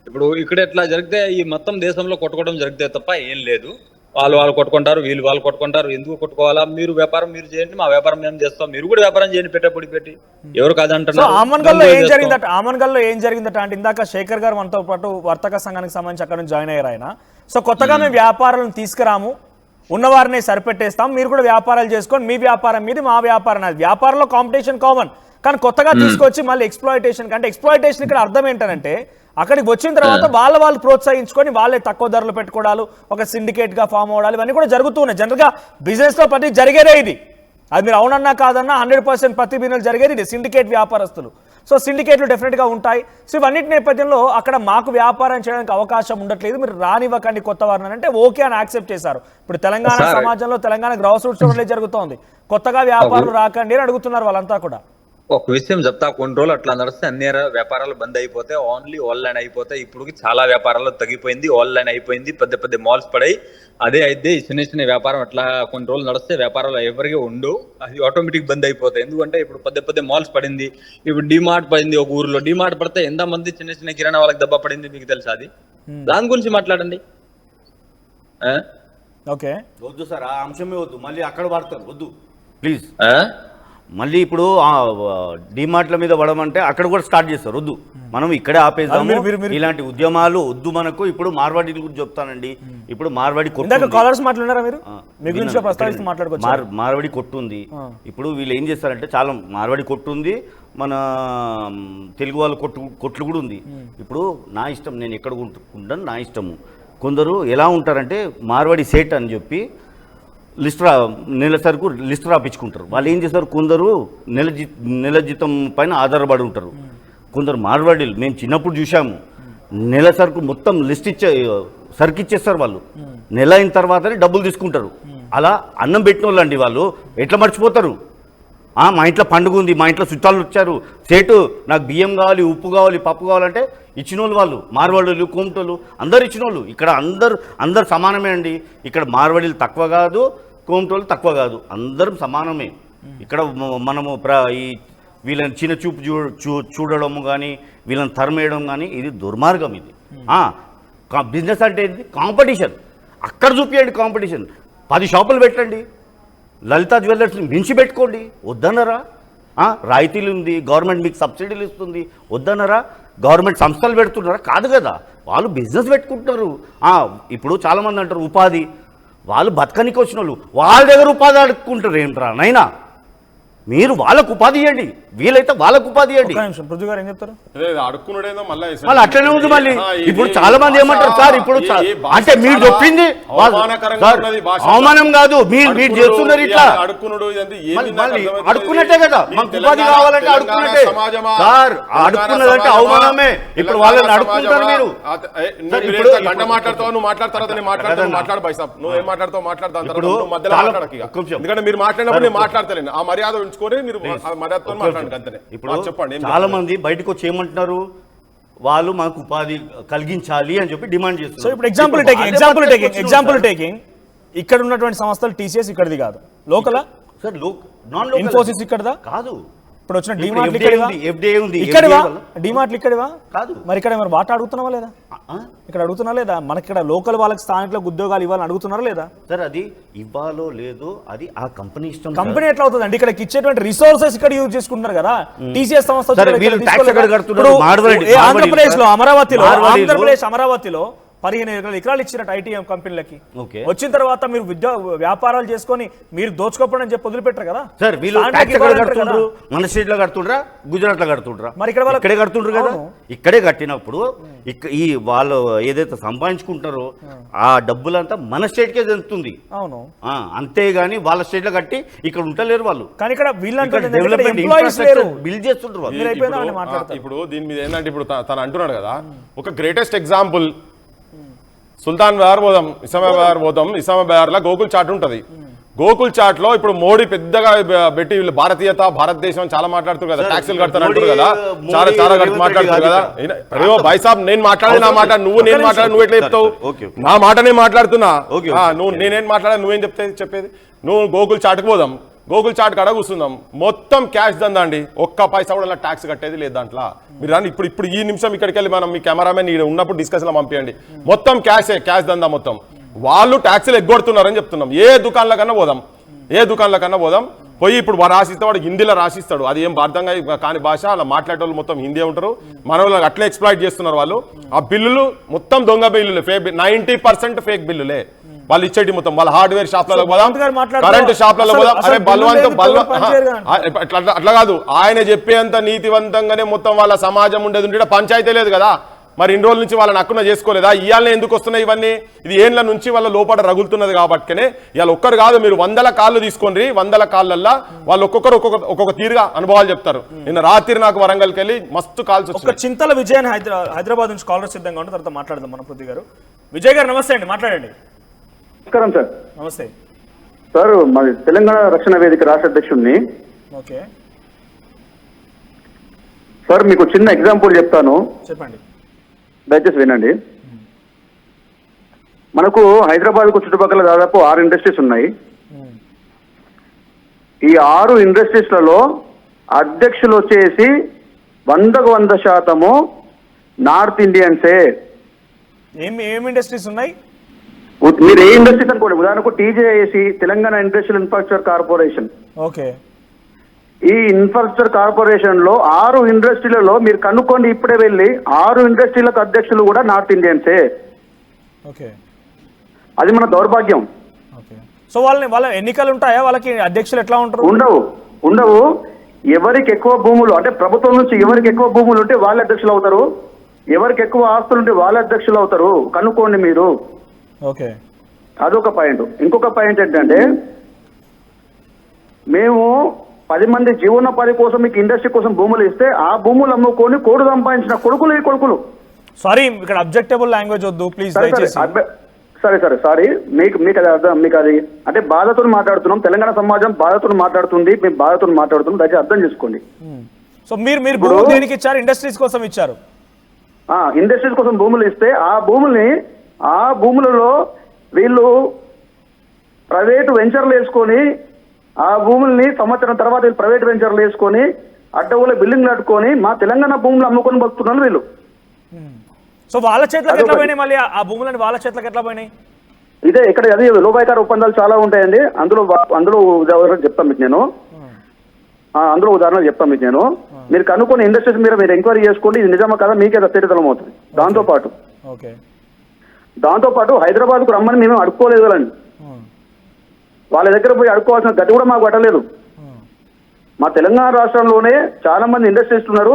ఇప్పుడు ఇక్కడ ఎట్లా జరిగితే ఈ మొత్తం దేశంలో కొట్టుకోవడం జరిగితే తప్ప ఏం లేదు. వాళ్ళు కొట్టుకుంటారు, వాళ్ళు కొట్టుకుంటారు. ఎందుకు కొట్టుకోవాలా? మీరు వ్యాపారం మీరు చేయండి, మా వ్యాపారం మేము చేస్తాం. మీరు కూడా వ్యాపారం చేయండి, పెట్టి ఎవరు కాదంటున్నారు. ఆమన్గల్లో ఏం జరిగిందట అంటే ఇందాక శేఖర్ గారు మనతో పాటు వర్తక సంఘానికి సంబంధించి అక్కడ నుంచి జాయిన్ అయ్యారు ఆయన. సో కొత్తగా మేము వ్యాపారాలను తీసుకురాము, ఉన్నవారిని సరిపెట్టేస్తాం, మీరు కూడా వ్యాపారాలు చేసుకోండి, మీ వ్యాపారం మీది, మా వ్యాపారం అది. వ్యాపారంలో కాంపిటీషన్ కామన్, కానీ కొత్తగా తీసుకొచ్చి మళ్ళీ ఎక్స్ప్లాయిటేషన్ అంటే ఎక్స్ప్లాయిటేషన్ ఇక్కడ అర్థం ఏంటంటే అక్కడికి వచ్చిన తర్వాత వాళ్ళు ప్రోత్సహించుకొని వాళ్ళే తక్కువ ధరలు పెట్టుకోవడాలు, ఒక సిండికేట్ గా ఫామ్ అవడాలు, ఇవన్నీ కూడా జరుగుతున్నాయి. జనరల్ గా బిజినెస్ లో ప్రతి జరిగేదే ఇది. అది మీరు అవునన్నా కాదన్నా 100% ప్రతి బిజినెస్ జరిగేది ఇది, సిండికేట్ వ్యాపారస్తులు. సో సిండికేట్లు డెఫినెట్ గా ఉంటాయి. సో ఇవన్నిటి నేపథ్యంలో అక్కడ మాకు వ్యాపారం చేయడానికి అవకాశం ఉండట్లేదు, మీరు రానివ్వకండి కొత్త వారిని అంటే ఓకే అని యాక్సెప్ట్ చేశారు. ఇప్పుడు తెలంగాణ సమాజంలో తెలంగాణ గ్రాస్ రూట్స్ జరుగుతోంది, కొత్తగా వ్యాపారులు రాకండి అని అడుగుతున్నారు వాళ్ళంతా కూడా. ఒక విషయం చెప్తా, కొన్ని రోజులు అట్లా నడిస్తే అన్ని వ్యాపారాలు బంద్ అయిపోతే ఓన్లీ ఆన్లైన్ అయిపోతాయి. ఇప్పుడు చాలా వ్యాపారాలు తగ్గిపోయింది, ఆన్లైన్ అయిపోయింది, పెద్ద మాల్స్ పడాయి. అదే అయితే చిన్న వ్యాపారం అట్లా కొన్ని రోజులు నడిస్తే వ్యాపారాలు ఎవరికి ఉండవు, అది ఆటోమేటిక్ బంద్ అయిపోతాయి. ఎందుకంటే ఇప్పుడు పెద్ద మాల్స్ పడింది, ఇప్పుడు డిమార్ట్ పడింది. ఒక ఊర్లో డిమార్ట్ పడితే ఎంత మంది చిన్న కిరాణా వాళ్ళకి దెబ్బ పడింది మీకు తెలుసా? అది దాని గురించి మాట్లాడండి. ఓకే వద్దు సార్, ఆ అంశమే వద్దు, మళ్ళీ అక్కడ పడతారు, వద్దు ప్లీజ్. మళ్ళీ ఇప్పుడు డిమార్ట్ల మీద పడమంటే అక్కడ కూడా స్టార్ట్ చేస్తారు, వద్దు, మనం ఇక్కడే ఆపేద్దాము, ఇలాంటి ఉద్యమాలు వద్దు మనకు. ఇప్పుడు మార్వాడి గురించి చెప్తానండి. ఇప్పుడు మార్వాడి మార్వాడి కొట్టుంది. ఇప్పుడు వీళ్ళు ఏం చేస్తారంటే చాలా మార్వాడి కొట్టుంది, మన తెలుగు వాళ్ళ కొట్లు కూడా ఉంది. ఇప్పుడు నా ఇష్టం, నేను ఎక్కడ ఉంటాను నా ఇష్టము. కొందరు ఎలా ఉంటారంటే మార్వాడి సేట్ అని చెప్పి నెల సరుకు లిస్ట్ రాపించుకుంటారు. వాళ్ళు ఏం చేస్తారు, కొందరు నెల జీతం పైన ఆధారపడి ఉంటారు. కొందరు మార్వాడీలు మేము చిన్నప్పుడు చూసాము, నెల సరుకు మొత్తం లిస్ట్ సరుకు ఇచ్చేస్తారు వాళ్ళు, నెల అయిన తర్వాతనే డబ్బులు తీసుకుంటారు. అలా అన్నం పెట్టిన వాళ్ళు అండి వాళ్ళు ఎట్లా మర్చిపోతారు? మా ఇంట్లో పండుగ ఉంది, మా ఇంట్లో చుట్టాలు వచ్చారు, సేటు నాకు బియ్యం కావాలి, ఉప్పు కావాలి, పప్పు కావాలంటే ఇచ్చిన వాళ్ళు మార్వాడీలు, కోమటోళ్ళు అందరు ఇచ్చిన వాళ్ళు. ఇక్కడ అందరు సమానమే అండి. ఇక్కడ మార్వాడీలు తక్కువ కాదు, కోమటోళ్ళు తక్కువ కాదు, అందరం సమానమే. ఇక్కడ మనము ఈ వీళ్ళని చిన్న చూపు చూడడము కానీ, వీళ్ళని తరిమేయడం కానీ ఇది దుర్మార్గం. ఇది బిజినెస్ అంటే ఏంటి? కాంపిటీషన్. అక్కడ చూపించండి కాంపిటీషన్. 10 షాపులు పెట్టండి, లలితా జ్యువెలర్స్ని మించి పెట్టుకోండి, వద్దన్నరా? రాయితీలు ఉంది, గవర్నమెంట్ మీకు సబ్సిడీలు ఇస్తుంది, వద్దన్నరా? గవర్నమెంట్ సంస్థలు పెడుతున్నారా? కాదు కదా, వాళ్ళు బిజినెస్ పెట్టుకుంటున్నారు. ఇప్పుడు చాలామంది అంటారు ఉపాధి, వాళ్ళు బతకనికి వచ్చిన వాళ్ళు వాళ్ళ దగ్గర ఉపాధి అడుక్కుంటారు. ఏంట్రా నైనా, మీరు వాళ్ళకు ఉపాధి ఇవ్వండి, వీలైతే వాళ్ళకు ఉపాధి ఇవ్వండి. మళ్ళీ అట్లనే ఉంది. మళ్ళీ ఇప్పుడు చాలా మంది ఏమంటారు సార్, ఇప్పుడు అంటే మీరు చెప్పింది అవమానం కాదు, మీరు చేస్తున్నారు ఇట్లా అడుక్కున్నట్టే కదా. మాకు ఉపాధి కావాలంటే అడుక్కున్నట్టే సార్, అడుక్కున్నదంటే అవమానమే. ఇప్పుడు వాళ్ళని అడుక్కుంటారు మీరు. ఎందుకంటే మీరు మాట్లాడినప్పుడు మాట్లాడతలేను, ఆ మర్యాద ఇప్పుడు చాలా మంది బయటకు వచ్చి ఏమంటున్నారు, వాళ్ళు మాకు ఉపాధి కలిగించాలి అని చెప్పి డిమాండ్ చేస్తున్నారు. సో ఇప్పుడు ఎగ్జాంపుల్ టేకింగ్ ఇక్కడ ఉన్నటువంటి సంస్థలు టీసీఎస్ ఇక్కడిది కాదు, లోకల్ సార్, ఇన్ఫోసిస్ ఇక్కడదా కాదు. ఇప్పుడు వచ్చిన డిమార్ట్ ఉంది, డిమార్ట్లు ఇక్కడివా కాదు. మరి ఇక్కడ మరి వాటా అడుగుతున్నావా లేదా? ఇక్కడ అడుగుతున్నా లేదా? మనకి ఇక్కడ లోకల్ వాళ్ళకి స్థానికులకు ఉద్యోగాలు ఇవ్వాలని అడుగుతున్నారా లేదా? సార్ అది ఇవ్వాలో లేదో అది ఆ కంపెనీ ఇష్టం. కంపెనీ ఎట్లా అవుతుంది అండి? ఇక్కడ ఇచ్చేటువంటి రిసోర్సెస్ ఇక్కడ యూజ్ చేసుకుంటున్నారు కదా. టీసీఎస్ సంస్థ ఆంధ్రప్రదేశ్ లో అమరావతిలో 15 ఎకరాలు ఇచ్చినట్టు ఐటీఎం కంపెనీలకి వచ్చిన తర్వాత మీరు వ్యాపారాలు చేసుకొని మీరు దోచుకోపడం అని చెప్పి వదిలిపెట్టారు కదా సార్. వీళ్ళు మన స్టేట్ లో కడుతుండ్రా, గుజరాత్ లో కడుతుండ్రా, మరి ఇక్కడ ఇక్కడే కడుతుండ్రు కదా. ఇక్కడే కట్టినప్పుడు ఈ వాళ్ళు ఏదైతే సంపాదించుకుంటారో ఆ డబ్బులంతా మన స్టేట్ కే చెందుతుంది. అవును, అంతేగాని వాళ్ళ స్టేట్ లో కట్టి ఇక్కడ ఉంటలేరు వాళ్ళు. కానీ ఇక్కడ బిల్డ్ చేస్తుంటారు. ఇప్పుడు దీని మీద ఏంటంటే ఇప్పుడు తను అంటున్నాడు కదా, ఒక గ్రేటెస్ట్ ఎగ్జాంపుల్ సుల్తాన్ బజార్ పోదాం, ఇస్లామాబాద్ లో గోకుల్ చాట్ ఉంటది. గోకుల్ చాట్ లో ఇప్పుడు మోడీ పెద్దగా పెట్టి భారతీయత, భారతదేశం చాలా మాట్లాడుతారు కదా, ట్యాక్సులు కడతారు అంటారు కదా, చాలా మాట్లాడుతారు కదా. అయ్యో భాయ్ సాబ్, నేను మాట్లాడే నా మాట నువ్వు, నేను మాట్లాడే నువ్వు ఎట్లా చెప్తావు? నా మాట నేను మాట్లాడుతున్నా, నువ్వు నేనేం మాట్లాడా నువ్వేం చెప్పేది? నువ్వు గోకుల్ చాట్కి పోదాం, గోకుల్ చాట్ కాడ కూర్చుందాం, మొత్తం క్యాష్ దందా అండి, ఒక్క పైసా కూడా ట్యాక్స్ కట్టేది లేదు దాంట్లో. మీరు రాని ఇప్పుడు ఈ నిమిషం ఇక్కడికి వెళ్ళి మనం మీ కెమెరామెన్ ఉన్నప్పుడు డిస్కషన్లో పంపించండి, మొత్తం క్యాష్ దందా మొత్తం. వాళ్ళు ట్యాక్సీలు ఎగ్గొడుతున్నారని చెప్తున్నాం. ఏ దుకాణంలో కన్నా పోదాం, పోయి ఇప్పుడు రాసిస్తే వాడు హిందీలో రాసిస్తాడు, అది ఏం అర్థంగా కాని భాష, అలా మాట్లాడే వాళ్ళు మొత్తం హిందీ ఉంటారు, మన వాళ్ళు అట్లా ఎక్స్ప్లాయిట్ చేస్తున్నారు వాళ్ళు. ఆ బిల్లులు మొత్తం దొంగ బిల్లులే, 90% ఫేక్ బిల్లులే వాళ్ళు ఇచ్చేటి మొత్తం. వాళ్ళ హార్డ్వేర్ షాప్లలో పోదాం, కరెంట్ షాప్లలో పోదాం, అరే అట్లా కాదు, ఆయన చెప్పేంత నీతివంతంగానే మొత్తం వాళ్ళ సమాజం ఉండేది ఉంటే పంచాయతీ లేదు కదా. మరి ఇన్ని రోజుల నుంచి వాళ్ళని హక్కున చేసుకోలేదా? ఇవాళ ఎందుకు వస్తున్నాయి ఇవన్నీ? ఇది ఏళ్ళ నుంచి వాళ్ళ లోపల రగులుతున్నది కాబట్టినే ఇవాళ ఒక్కరు కాదు, మీరు 100 కాళ్ళు తీసుకోండి, 100 కాళ్ళల్లో వాళ్ళు ఒక్కొక్కరు ఒక్కొక్క తీరుగా అనుభవాలు చెప్తారు. నిన్న రాత్రి నాకు వరంగల్కి వెళ్ళి మస్తు కాల్స్ ఒక చింతల విజయ్ హైదరాబాద్ నుంచి కాలర్ సిద్ధంగా ఉంటే తర్వాత మాట్లాడదాం మనం. పృథ్వీ గారు, విజయ్ గారు నమస్తే అండి, మాట్లాడండి. నమస్కారం సార్. నమస్తే సార్, మాది తెలంగాణ రక్షణ వేదిక రాష్ట్ర అధ్యక్షుడిని. ఓకే సార్, మీకు చిన్న ఎగ్జాంపుల్ చెప్తాను, చెప్పండి, దయచేసి వినండి. మనకు హైదరాబాద్కు చుట్టుపక్కల దాదాపు 6 ఇండస్ట్రీస్ ఉన్నాయి. ఈ 6 ఇండస్ట్రీస్లలో అధ్యక్షులు వచ్చేసి 100% నార్త్ ఇండియన్సే. ఏం ఇండస్ట్రీస్ ఉన్నాయి? మీరు ఏ ఇండస్ట్రీస్ అనుకోండి, ఉదాహరణకు TJAC, Telangana industrial infrastructure corporation. Okay, ఈ ఇన్ఫ్రాస్ట్రక్చర్ కార్పొరేషన్ లో 6 ఇండస్ట్రీలలో మీరు కనుక్కోండి, ఇప్పుడే వెళ్ళి 6 ఇండస్ట్రీలకు అధ్యక్షులు కూడా నార్త్ ఇండియన్సే. ఓకే, అది మన దౌర్భాగ్యం. ఓకే. సో వాళ్ళ ఎన్నికలు ఉంటాయా? వాళ్ళకి అధ్యక్షులు ఎట్లా ఉంటారు? ఉండవు. ఎవరికి ఎక్కువ భూములు అంటే ప్రభుత్వం నుంచి ఎవరికి ఎక్కువ భూములు ఉంటే వాళ్ళ అధ్యక్షులు అవుతారు, ఎవరికి ఎక్కువ ఆస్తులు ఉంటే వాళ్ళ అధ్యక్షులు అవుతారు. కనుక్కోండి మీరు. ఓకే, అదొక పాయింట్. ఇంకొక పాయింట్ ఏంటంటే, మేము 10 మంది జీవనోపాధి కోసం మీకు ఇండస్ట్రీ కోసం భూములు ఇస్తే ఆ భూములు అమ్ముకొని కోడు సంపాదించిన కొడుకులు ఈ కొడుకులు. సారీ, ఇక్కడ అబ్జెక్టబుల్ లాంగ్వేజ్ వద్దు ప్లీజ్. సారీ, మీకు అది అర్థం, మీకు అది అంటే బాధతో మాట్లాడుతున్నాం, తెలంగాణ సమాజం బాధతో మాట్లాడుతుంది, మేము బాధతో మాట్లాడుతున్నాం, దయచేసి అర్థం చేసుకోండి. సో మీరు భూములు దేనికి ఇచ్చారు? ఇండస్ట్రీస్ కోసం ఇచ్చారు. ఇండస్ట్రీస్ కోసం భూములు ఇస్తే ఆ భూములలో వీళ్ళు ప్రైవేటు వెంచర్లు వేసుకొని ఆ భూముల్ని సంవత్సరం తర్వాత వీళ్ళు ప్రైవేట్ వెంచర్లు వేసుకొని అడ్డగోల బిల్డింగ్లు కట్టుకొని మా తెలంగాణ భూములు అమ్ముకొని బతుకుతున్నారు వీళ్ళు. సో వాళ్ళ చేతులకు ఎట్లా పోయినాయి? మళ్ళీ ఆ భూములని వాళ్ళ చేతులకు ఎట్లా పోయినాయి? ఇదే ఇక్కడ అది లోపాయకార ఒప్పందాలు చాలా ఉంటాయండి. అందులో ఉదాహరణ చెప్తాను మీకు నేను. మీరు కనుక్కొని ఇండస్ట్రీస్ మీరు ఎంక్వైరీ చేసుకోండి, ఇది నిజమా కదా మీకే తేటతలం అవుతుంది. దాంతో పాటు హైదరాబాద్ కు రమ్మని మేము అడుక్కోలేదు కదండి, వాళ్ళ దగ్గర పోయి అడుక్కోవాల్సిన గట్టి కూడా మాకు పట్టలేదు. మా తెలంగాణ రాష్ట్రంలోనే చాలా మంది ఇండస్ట్రీస్ ఉన్నారు,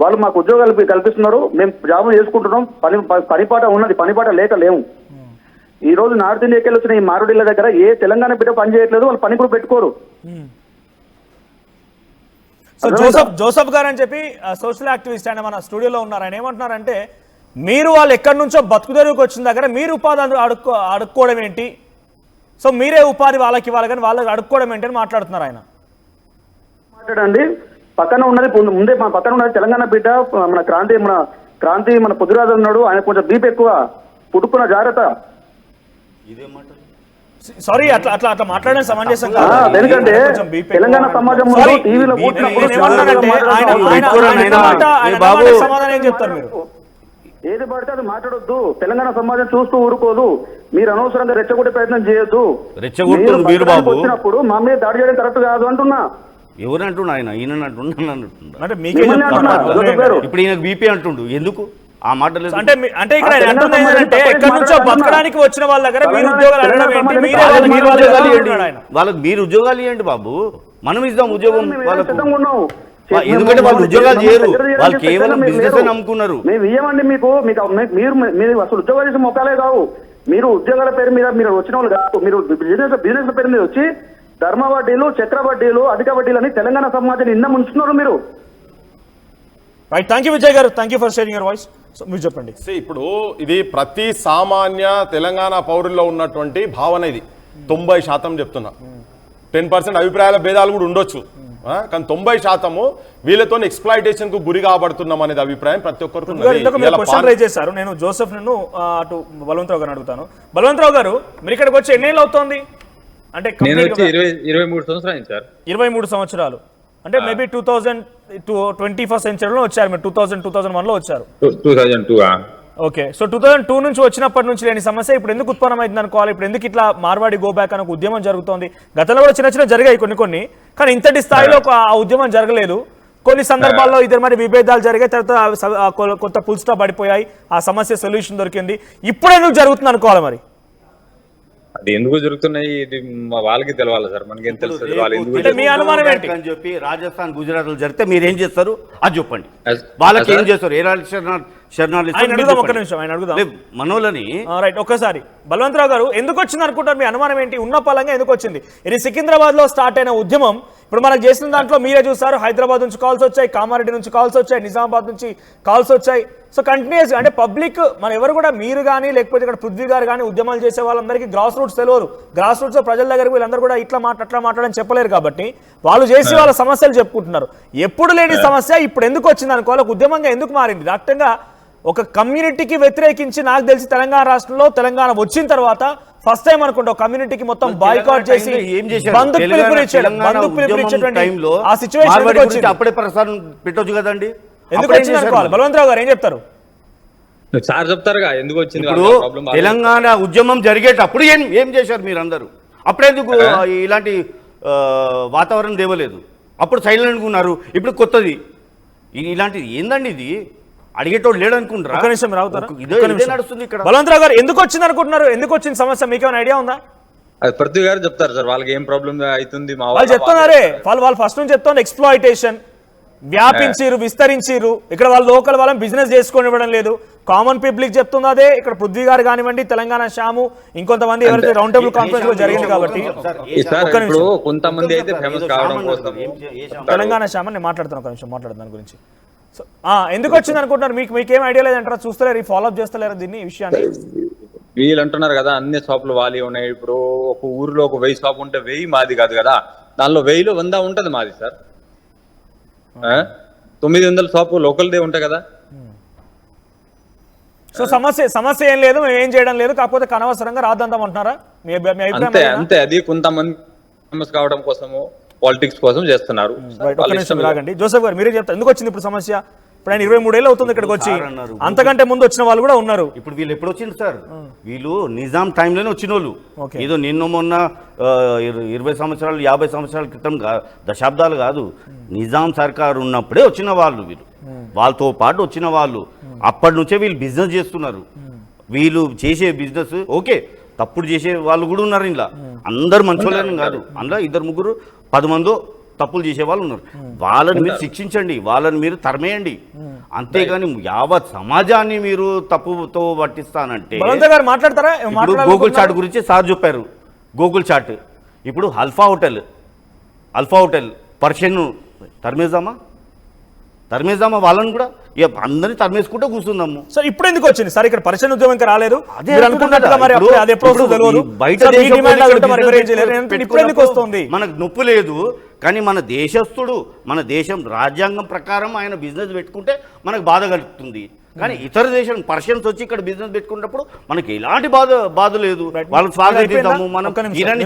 వాళ్ళు మాకు ఉద్యోగాలు కల్పిస్తున్నారు, మేము జాబులు చేసుకుంటున్నాం, పనిపాట ఉన్నది, పనిపాట లేము. ఈ రోజు నార్త్ ఇండియాకి వెళ్ళి వచ్చిన ఈ మారుడిల దగ్గర ఏ తెలంగాణ బిడ్డ పని చేయట్లేదు, వాళ్ళు పని కూడా పెట్టుకోరు. సో జోసఫ్ గారు అని చెప్పి సోషల్ యాక్టివిస్ట్ ఆయన మన స్టూడియోలో ఉన్నారు. ఆయన ఏమంటున్నారంటే, మీరు వాళ్ళు ఎక్కడి నుంచో బతుకుదెరువుకి వచ్చిన దగ్గర మీరు ఉపాధి అడుక్కోవడం ఏంటి, సో మీరే ఉపాధి వాళ్ళకి ఇవ్వాలి కానీ వాళ్ళకి అడుక్కోవడం ఏంటి అని మాట్లాడుతున్నారు ఆయన. మాట్లాడండి, పక్కన ఉన్నది ముందే మా పక్కన ఉన్నది తెలంగాణ బిడ్డ, మన క్రాంతి మన పొద్దురాజు ఉన్నాడు, ఆయన కొంచెం బీపీ ఎక్కువ, పుట్టుకున్న జాగ్రత్త. సారీ, అట్లా మాట్లాడడం సమంజసం ఎందుకంటే తెలంగాణ సమాజం సమాధానం ఏం చెప్తారు మీరు? ఏది పడితే అది మాట్లాడొద్దు, తెలంగాణ సమాజం చూస్తూ ఊరుకోదు, మీరు అనవసరంగా రెచ్చగొట్టే ప్రయత్నం చేయొద్దు. వచ్చినప్పుడు మా మీద దాడి చేయడం కరెక్ట్ కాదు అంటున్నా. ఎవరు అంటున్నా? ఆయన ఇప్పుడు ఈయన బీపీ అంటుండు, ఎందుకు ఆ మాటలు? అంటే ఇక్కడ ఎక్కడి నుంచో బతకడానికి వచ్చిన వాళ్ళ దగ్గర మీరు ఉద్యోగాలు అడగడం ఏంటి? వాళ్ళకి మీరు ఉద్యోగాలు ఇవ్వండి బాబు, మనం ఇద్దాం ఉద్యోగం వాళ్ళకు. ఎందుకంటే వాళ్ళు ఉద్యోగాలు చేయరు, వాళ్ళు కేవలం బిజినెస్ నమ్ముకున్నారు. మేము ఇవ్వమండి మీరు అసలు ఉద్యోగాలు చేసే మొక్కలే కావు, మీరు ఉద్యోగాల పేరు మీద మీరు వచ్చిన వాళ్ళు కాదు, మీరు బిజినెస్ పేరు మీద వచ్చి ధర్మ వడ్డీలు, చక్ర వడ్డీలు, అధిక వడ్డీలు అని తెలంగాణ సమాజాన్ని నిన్న ముంచుతున్నారు మీరు. రైట్, థ్యాంక్ యూ విజయ్ గారు, thank you for sharing your voice. మీరు చెప్పండి. ఇప్పుడు ఇది ప్రతి సామాన్య తెలంగాణ పౌరుల్లో ఉన్నటువంటి భావన, ఇది 90% చెప్తున్నా. 10% అభిప్రాయాల భేదాలు కూడా ఉండొచ్చు, కానీ 90% వీళ్ళతో ఎక్స్ప్లాయిటేషన్ కు గురి కాబడుతున్నాం అనేది అభిప్రాయం ప్రతి ఒక్కరికి చేశారు. నేను జోసెఫ్ అటు బలవంతరావు గారు అడుగుతాను. బలవంతరావు గారు, మీరు ఇక్కడికి వచ్చి ఎన్నేళ్ళు అవుతోంది? అంటే నేను complete వచ్చి గా 23 సంవత్సరాలు అయింది సార్. 23 సంవత్సరాలు అంటే మేబీ 21st సెంచరీలో వచ్చారు మీరు 2001లో వచ్చారు. 2002. ఓకే, సో 2002 నుంచి వచ్చినప్పటి నుంచి లేని సమస్య ఇప్పుడు ఎందుకు ఉత్పన్నమైంది అనుకోవాలి? ఇప్పుడు ఎందుకు ఇట్లా మార్వాడి గో బ్యాక్ అనే ఒక ఉద్యమం జరుగుతోంది? గతంలో కూడా చిన్న చిన్న జరిగాయి కొన్ని, కానీ ఇంతటి స్థాయిలో ఆ ఉద్యమం జరగలేదు. కొన్ని సందర్భాల్లో ఇద్దరు మరి విభేదాలు జరిగాయి, తర్వాత కొత్త ఫుల్ స్టాప్ పడిపోయాయి, ఆ సమస్య సొల్యూషన్ దొరికింది. ఇప్పుడు ఎందుకు జరుగుతుంది అనుకోవాలి మరి? అది ఎందుకు జరుగుతున్నాయి ఇది వాళ్ళకి తెలవాలి సార్, మనకి ఏం తెలుస్తుంది వాళ్ళు ఎందుకు అంటే మీ అనుమానం ఏంటి? అని చెప్పి రాజస్థాన్ గుజరాత్ లో జరిగితే మీరు ఏం చేస్తారు అది చెప్పండి. As- వాళ్ళకి ఏం as- చేస్తారు? ఏ ఆయన అడుగుదాం, ఒక్క నిమిషం ఆయన అడుగుదాం. మనోళ్ళని రైట్, ఒక్కసారి బలవంతరావు గారు ఎందుకు వచ్చింది అనుకుంటారు? మీ అనుమానం ఏంటి? ఉన్న పలంగా ఎందుకు వచ్చింది? ఇది సికింద్రాబాద్ లో స్టార్ట్ అయిన ఉద్యమం ఇప్పుడు మనకు చేసిన దాంట్లో మీరే చూస్తారు, హైదరాబాద్ నుంచి కాల్స్ వచ్చాయి, కామారెడ్డి నుంచి కాల్స్ వచ్చాయి, నిజామాబాద్ నుంచి కాల్స్ వచ్చాయి. సో కంటిన్యూస్ అంటే పబ్లిక్ మన ఎవరు కూడా మీరు కానీ లేకపోతే ఇక్కడ పృథ్వీ గారు కానీ ఉద్యమాలు చేసే వాళ్ళందరికీ గ్రాస్ రూట్స్ తెలియదు. గ్రాస్ రూట్స్ ప్రజల దగ్గర వీళ్ళందరూ కూడా ఇట్లా అట్లా మాట్లాడని చెప్పలేరు కాబట్టి వాళ్ళు చేసి వాళ్ళ సమస్యలు చెప్పుకుంటున్నారు. ఎప్పుడు లేని సమస్య ఇప్పుడు ఎందుకు వచ్చింది అనుకోవాలి? ఒక ఉద్యమంగా ఎందుకు మారింది? రాష్ట్రంగా ఒక కమ్యూనిటీకి వ్యతిరేకించి నాకు తెలిసి తెలంగాణ రాష్ట్రంలో తెలంగాణ వచ్చిన తర్వాత ఫస్ట్ టైం అనుకుంటా కమ్యూనిటీకి మొత్తం బాయ్కాట్ చేసి బంధు పిలుపునిచ్చేటువంటి ఆ సిచ్యువేషన్ వచ్చింది. అప్పుడే ప్రసారం పెట్టొచ్చు కదండి. ఎందుకు వచ్చింది అనుకోవాలి? బలవంతరావు గారు ఏం చెప్తారు? సార్ చెప్తారుగా ఎందుకు వచ్చింది ఇప్పుడు తెలంగాణ ఉద్యమం జరిగేటప్పుడు ఏం చేశారు మీరందరూ? అప్పుడెందుకు ఇలాంటి వాతావరణం దేవలేదు? అప్పుడు సైలెంట్గా ఉన్నారు. ఇప్పుడు కొత్తది ఇలాంటిది ఏందండి? ఇది అడిగేటోడు లేడు అనుకుంటారా? ఒక నిమిషం రావుతారా? నడుస్తుంది ఇక్కడ. బలవంతరావు గారు ఎందుకు వచ్చింది అనుకుంటున్నారు? ఎందుకు వచ్చింది సమస్య? మీకు ఏమైనా ఐడియా ఉందా? అది పృథ్వీ గారు చెప్తారు సార్, వాళ్ళకి ఏం ప్రాబ్లం అవుతుంది. మా వాళ్ళు చెప్తున్నారే, వాళ్ళు ఫస్ట్ నుంచి చెప్తాను ఎక్స్ప్లాయిటేషన్ వ్యాపించిరు, విస్తరించిరు. ఇక్కడ వాళ్ళు లోకల్ వాళ్ళని బిజినెస్ చేసుకొని ఇవ్వడం లేదు. కామన్ పబ్లిక్ చెప్తుంది అదే. ఇక్కడ పృథ్వీ గారు కానివ్వండి, తెలంగాణ శ్యాము, ఇంకొంతమంది ఎవరైతే రౌండ్ టేబుల్ కాన్ఫరెన్స్ లో జరిగింది కాబట్టి ఇప్పుడు కొంతమంది అయితే ఫేమస్ కావడం కోసం తెలంగాణ శ్యామ నేను మాట్లాడుతాను, ఒక నిమిషం మాట్లాడతాను దాని గురించి. సో ఎందుకు వచ్చింది అనుకుంటున్నారు? మీకేం ఐడియా లేదంటారా? చూస్తలేరు, ఫాలో అప్ చేస్తలేరు దీన్ని, ఈ విషయాన్ని? వీళ్ళు అంటున్నారు కదా అన్ని షాపులు వాళ్ళే ఉన్నాయి. ఇప్పుడు ఒక ఊరిలో ఒక 1000 షాప్ ఉంటే 1000 మాది కాదు కదా, దానిలో 1000లో 100 ఉంటది మాది సార్. 900 షాపు లోకల్దే ఉంటాయి కదా. సో సమస్య ఏం లేదు, మేము ఏం చేయడం లేదు, కాకపోతే అనవసరంగా రాద్దాం అంటున్నారా? మీ అంతే అంతే అది కొంతమంది ఫేమస్ కావడం కోసము పాలిటిక్స్ కోసం చేస్తున్నారు. రాగండి జోసెఫ్ గారు మీరే చెప్తారు ఎందుకు వచ్చింది ఇప్పుడు సమస్య? ఇప్పుడు ఆయన 23 ఏళ్ళు అవుతుంది ఇక్కడికి వచ్చి, అంతకంటే ముందు వచ్చిన వాళ్ళు కూడా ఉన్నారు. ఇప్పుడు వీళ్ళు ఎప్పుడు వచ్చింది సార్? వీళ్ళు నిజాం టైంలోనే వచ్చిన వాళ్ళు. ఏదో నిన్న మొన్న 20 సంవత్సరాలు 50 సంవత్సరాల క్రితం దశాబ్దాలు కాదు, నిజాం సర్కారు ఉన్నప్పుడే వచ్చిన వాళ్ళు. వీళ్ళు వాళ్ళతో పాటు వచ్చిన వాళ్ళు. అప్పటి నుంచే వీళ్ళు బిజినెస్ చేస్తున్నారు. వీళ్ళు చేసే బిజినెస్ ఓకే, తప్పుడు చేసే వాళ్ళు కూడా ఉన్నారు ఇంట్లో. అందరు మంచోళ్ళని కాదు, అందులో 2-3 10 మందో తప్పులు చేసే వాళ్ళు ఉన్నారు. వాళ్ళని మీరు శిక్షించండి, వాళ్ళని మీరు తరిమేయండి. అంతేగాని యావత్ సమాజాన్ని మీరు తప్పుతో పట్టిస్తానంటే. మాట్లాడతారా? గూగుల్ చాట్ గురించి సార్ చెప్పారు. గూగుల్ చాట్ ఇప్పుడు అల్ఫా హోటల్ పర్షియన్ తరిమేద్దామా వాళ్ళని కూడా? ఇక అందరినీ తరిమేసుకుంటే కూర్చుందాము. సో ఇప్పుడు ఎందుకు వచ్చింది సార్? ఇక్కడ పరిచయం ఉద్యమం ఇంకా రాలేదు. మనకు నొప్పి లేదు, కానీ మన దేశస్థుడు, మన దేశం రాజ్యాంగం ప్రకారం ఆయన బిజినెస్ పెట్టుకుంటే మనకు బాధ కలుగుతుంది. కానీ ఇతర దేశం పర్షియన్స్ వచ్చి ఇక్కడ బిజినెస్ పెట్టుకున్నప్పుడు మనకి ఎలాంటి బాధ లేదు. వాళ్ళని స్వాగతిద్దాము, మనం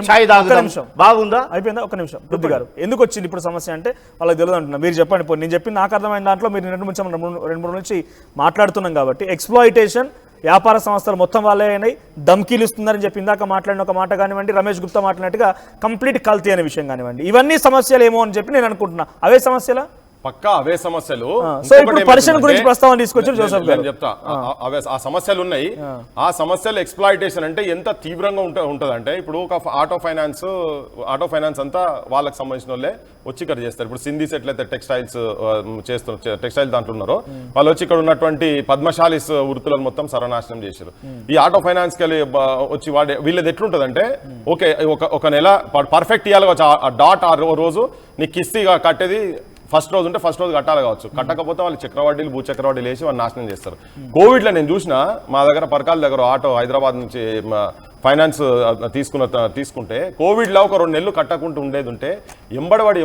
ఛాయ్ తాగుదాం. బాగుందా? అయిపోయిందా? ఒక నిమిషం బుద్ధి గారు, ఎందుకు వచ్చింది ఇప్పుడు సమస్య అంటే వాళ్ళకి తెలియదు అంటున్నా. మీరు చెప్పండి. ఇప్పుడు నేను చెప్పి నాకు అర్థమైన దాంట్లో మీరు 2-3 నుంచి మాట్లాడుతున్నాం కాబట్టి ఎక్స్ప్లాయిటేషన్, వ్యాపార సంస్థలు మొత్తం వాళ్ళే అయినాయి, ధమ్కీలు ఇస్తున్నారని చెప్పి ఇందాక మాట్లాడిన ఒక మాట కానివ్వండి, రమేష్ గుప్తా మాట్లాడినట్టుగా కంప్లీట్ కల్తీ అనే విషయం కానివ్వండి, ఇవన్నీ సమస్యలు ఏమో అని చెప్పి నేను అనుకుంటున్నా. అవే సమస్యలా? పక్కా అవే సమస్యలు. సో ఇప్పుడు పరిశ్రమ గురించి ప్రస్తావన తీసుకొచ్చారు జోసెఫ్ గారు. చెప్తా, ఆ సమస్యలు ఉన్నాయి. ఆ సమస్యలు ఎక్స్ప్లాయిటేషన్ అంటే ఎంత తీవ్రంగా ఉంటది అంటే, ఇప్పుడు ఒక ఆటో ఫైనాన్స్ అంతా వాళ్ళకి సంబంధించిన వాళ్ళే వచ్చి ఇక్కడ చేస్తారు. ఇప్పుడు సింధీస్ ఎట్లయితే టెక్స్టైల్స్ టెక్స్టైల్ దాంట్లో ఉన్నారో వాళ్ళు వచ్చి ఇక్కడ ఉన్నటువంటి పద్మశాలీస్ వృత్తులను మొత్తం సర్వనాశనం చేశారు. ఈ ఆటో ఫైనాన్స్ కి వచ్చి వీళ్ళది ఎట్లుంటది అంటే, ఓకే ఒక నెల పర్ఫెక్ట్ ఇవ్వాలి కావచ్చు, ఆ డాట్ ఆ రోజు నీకు కిస్తీగా కట్టేది ఫస్ట్ రోజు ఉంటే ఫస్ట్ రోజు కట్టాలి కావచ్చు. కట్టకపోతే వాళ్ళు చక్రవడ్డీలు భూచక్రవడ్డీలు వేసి వాళ్ళు నాశనం చేస్తారు. కోవిడ్లో నేను చూసిన మా దగ్గర పరకాల దగ్గర ఆటో హైదరాబాద్ నుంచి ఫైనాన్స్ తీసుకుంటే కోవిడ్లో ఒక 2 నెలలు కట్టకుండా ఉండేది ఉంటే ఎంబడవాడి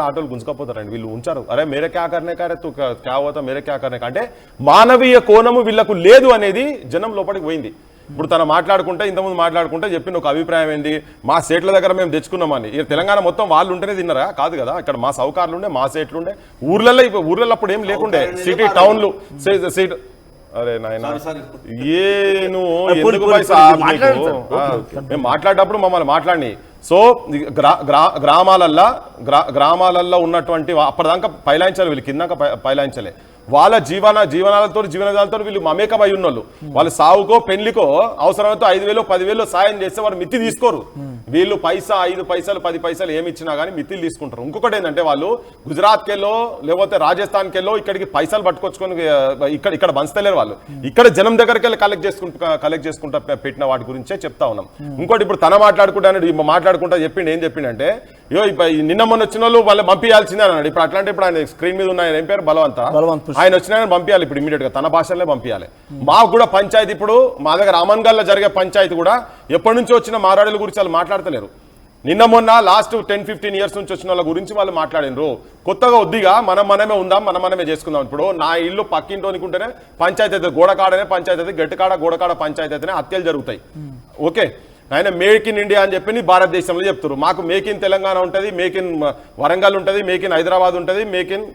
ఆటోలు గుంజుకపోతారండి. వీళ్ళు ఉంచారు. అరే మేరే క్యా కర్నే కారే తూ క్యా హోతా మేరే క్యా కర్నే అంటే మానవీయ కోణము వీళ్ళకు లేదు అనేది జనం లోపలికి పోయింది. ఇప్పుడు తన మాట్లాడుకుంటే ఇంతకుముందు మాట్లాడుకుంటే చెప్పిన ఒక అభిప్రాయం ఏంది, మా స్టేట్ల దగ్గర మేము తెచ్చుకున్నామని. ఇక తెలంగాణ మొత్తం వాళ్ళు ఉంటేనే తిన్నారా? కాదు కదా, ఇక్కడ మా సౌకర్యాలు ఉండే, మా స్టేట్లు ఉండే, ఊర్లలో అప్పుడు ఏం లేకుండే, సిటీ టౌన్లు సిటీ. అరే నాయన ఎందుకు మేము మాట్లాడేటప్పుడు మమ్మల్ని మాట్లాడి. సో గ్రామాలల్లో ఉన్నటువంటి అప్పటిదాకా పైలాయించాలి, వీళ్ళు కిందాక పైలాయించలే. వాళ్ళ జీవనాలతో జీవనదాలతో వీళ్ళు మమేకమై ఉన్నోళ్ళు. వాళ్ళు సావుకో పెళ్లికో అవసరమైతే 5,000 10,000 సాయం చేస్తే వాళ్ళు మిత్తి తీసుకోరు. వీళ్ళు పైసా 5 పైసలు 10 పైసలు ఏమి ఇచ్చినా కానీ మిత్తిలు తీసుకుంటారు. ఇంకొకటి ఏంటంటే వాళ్ళు గుజరాత్కి వెళ్ళో లేకపోతే రాజస్థాన్కి వెళ్ళో ఇక్కడికి పైసలు పట్టుకొచ్చుకొని ఇక్కడ పంచలేరు. వాళ్ళు ఇక్కడ జనం దగ్గరికి వెళ్ళి కలెక్ట్ చేసుకుంటా పెట్టిన వాటి గురించే చెప్తా ఉన్నాం. ఇంకోటి ఇప్పుడు తన మాట్లాడుకుంటా చెప్పిండు. ఏం చెప్పిండంటే, నిన్న మొన్న వచ్చిన వాళ్ళు వాళ్ళు పంపించాల్సిందే అన్నాడు. ఇప్పుడు అట్లాంటి ఇప్పుడు ఆయన స్క్రీన్ మీద ఉన్న ఏం పేరు బలవంత, ఆయన వచ్చిన పంపించాలి ఇప్పుడు ఇమీడియట్ గా, తన భాషలనే పంపించాలి. మాకు కూడా పంచాయతీ ఇప్పుడు మా దగ్గర అమన్గల్లో జరిగే పంచాయతీ కూడా ఎప్పటి నుంచో వచ్చిన మారాడుల గురించి వాళ్ళు మాట్లాడతలేరు. నిన్న మొన్న లాస్ట్ 10-15 ఇయర్స్ నుంచి వచ్చిన వాళ్ళ గురించి వాళ్ళు మాట్లాడినరు. కొత్తగా వద్దిగా మనమే ఉందాం, మనమే చేసుకుందాం. ఇప్పుడు నా ఇల్లు పక్కింటోనికి ఉంటేనే పంచాయతీ అయితే, గోడకాడనే పంచాయతీ అయితే, గట్టికాడ గోడకాడ పంచాయతీ అయితేనే హత్యలు జరుగుతాయి. ఓకే, ఆయన మేక్ ఇన్ ఇండియా అని చెప్పి భారతదేశంలో చెప్తారు. మాకు మేక్ ఇన్ తెలంగాణ ఉంటుంది, మేక్ ఇన్ వరంగల్ ఉంటుంది, మేక్ ఇన్ హైదరాబాద్ ఉంటుంది, మేక్ ఇన్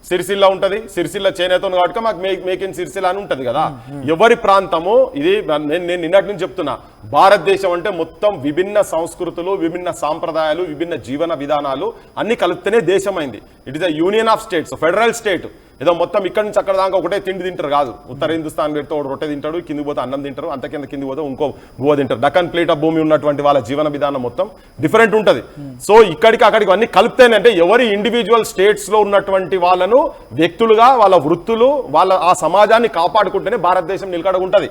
సిరిసిల్ల ఉంటది, సిరిసిల్ల చేనేత కాబట్టి మాకు మేక్ ఇన్ సిరిసిల్ల అని ఉంటది కదా. ఎవరి ప్రాంతము ఇది, నేను నిన్నటి నుంచి చెప్తున్నా, భారతదేశం అంటే మొత్తం విభిన్న సంస్కృతులు, విభిన్న సాంప్రదాయాలు, విభిన్న జీవన విధానాలు అన్ని కలిపితేనే దేశమైంది. It is a union of states, federal state. ఏదో మొత్తం ఇక్కడి నుంచి అక్కడ దాకా ఒకటే తిండి తింటారు కాదు. ఉత్తర హిందుస్థాన్ పెడితే ఒకటి రొట్టె తింటాడు, కింది పోతే అన్నం తింటారు, అంత కింది పోతే ఇంకో గువ తింటారు. డక్కన్ ప్లేట్ ఆఫ్ భూమి ఉన్నటువంటి వాళ్ళ జీవన విధానం మొత్తం డిఫరెంట్ ఉంటుంది. సో ఇక్కడికి అక్కడికి అన్ని కలిపితేనంటే ఎవరి ఇండివిజువల్ స్టేట్స్ లో ఉన్నటువంటి వాళ్ళను వ్యక్తులుగా, వాళ్ళ వృత్తులు, వాళ్ళ ఆ సమాజాన్ని కాపాడుకుంటేనే భారతదేశం నిలకడగుంటది.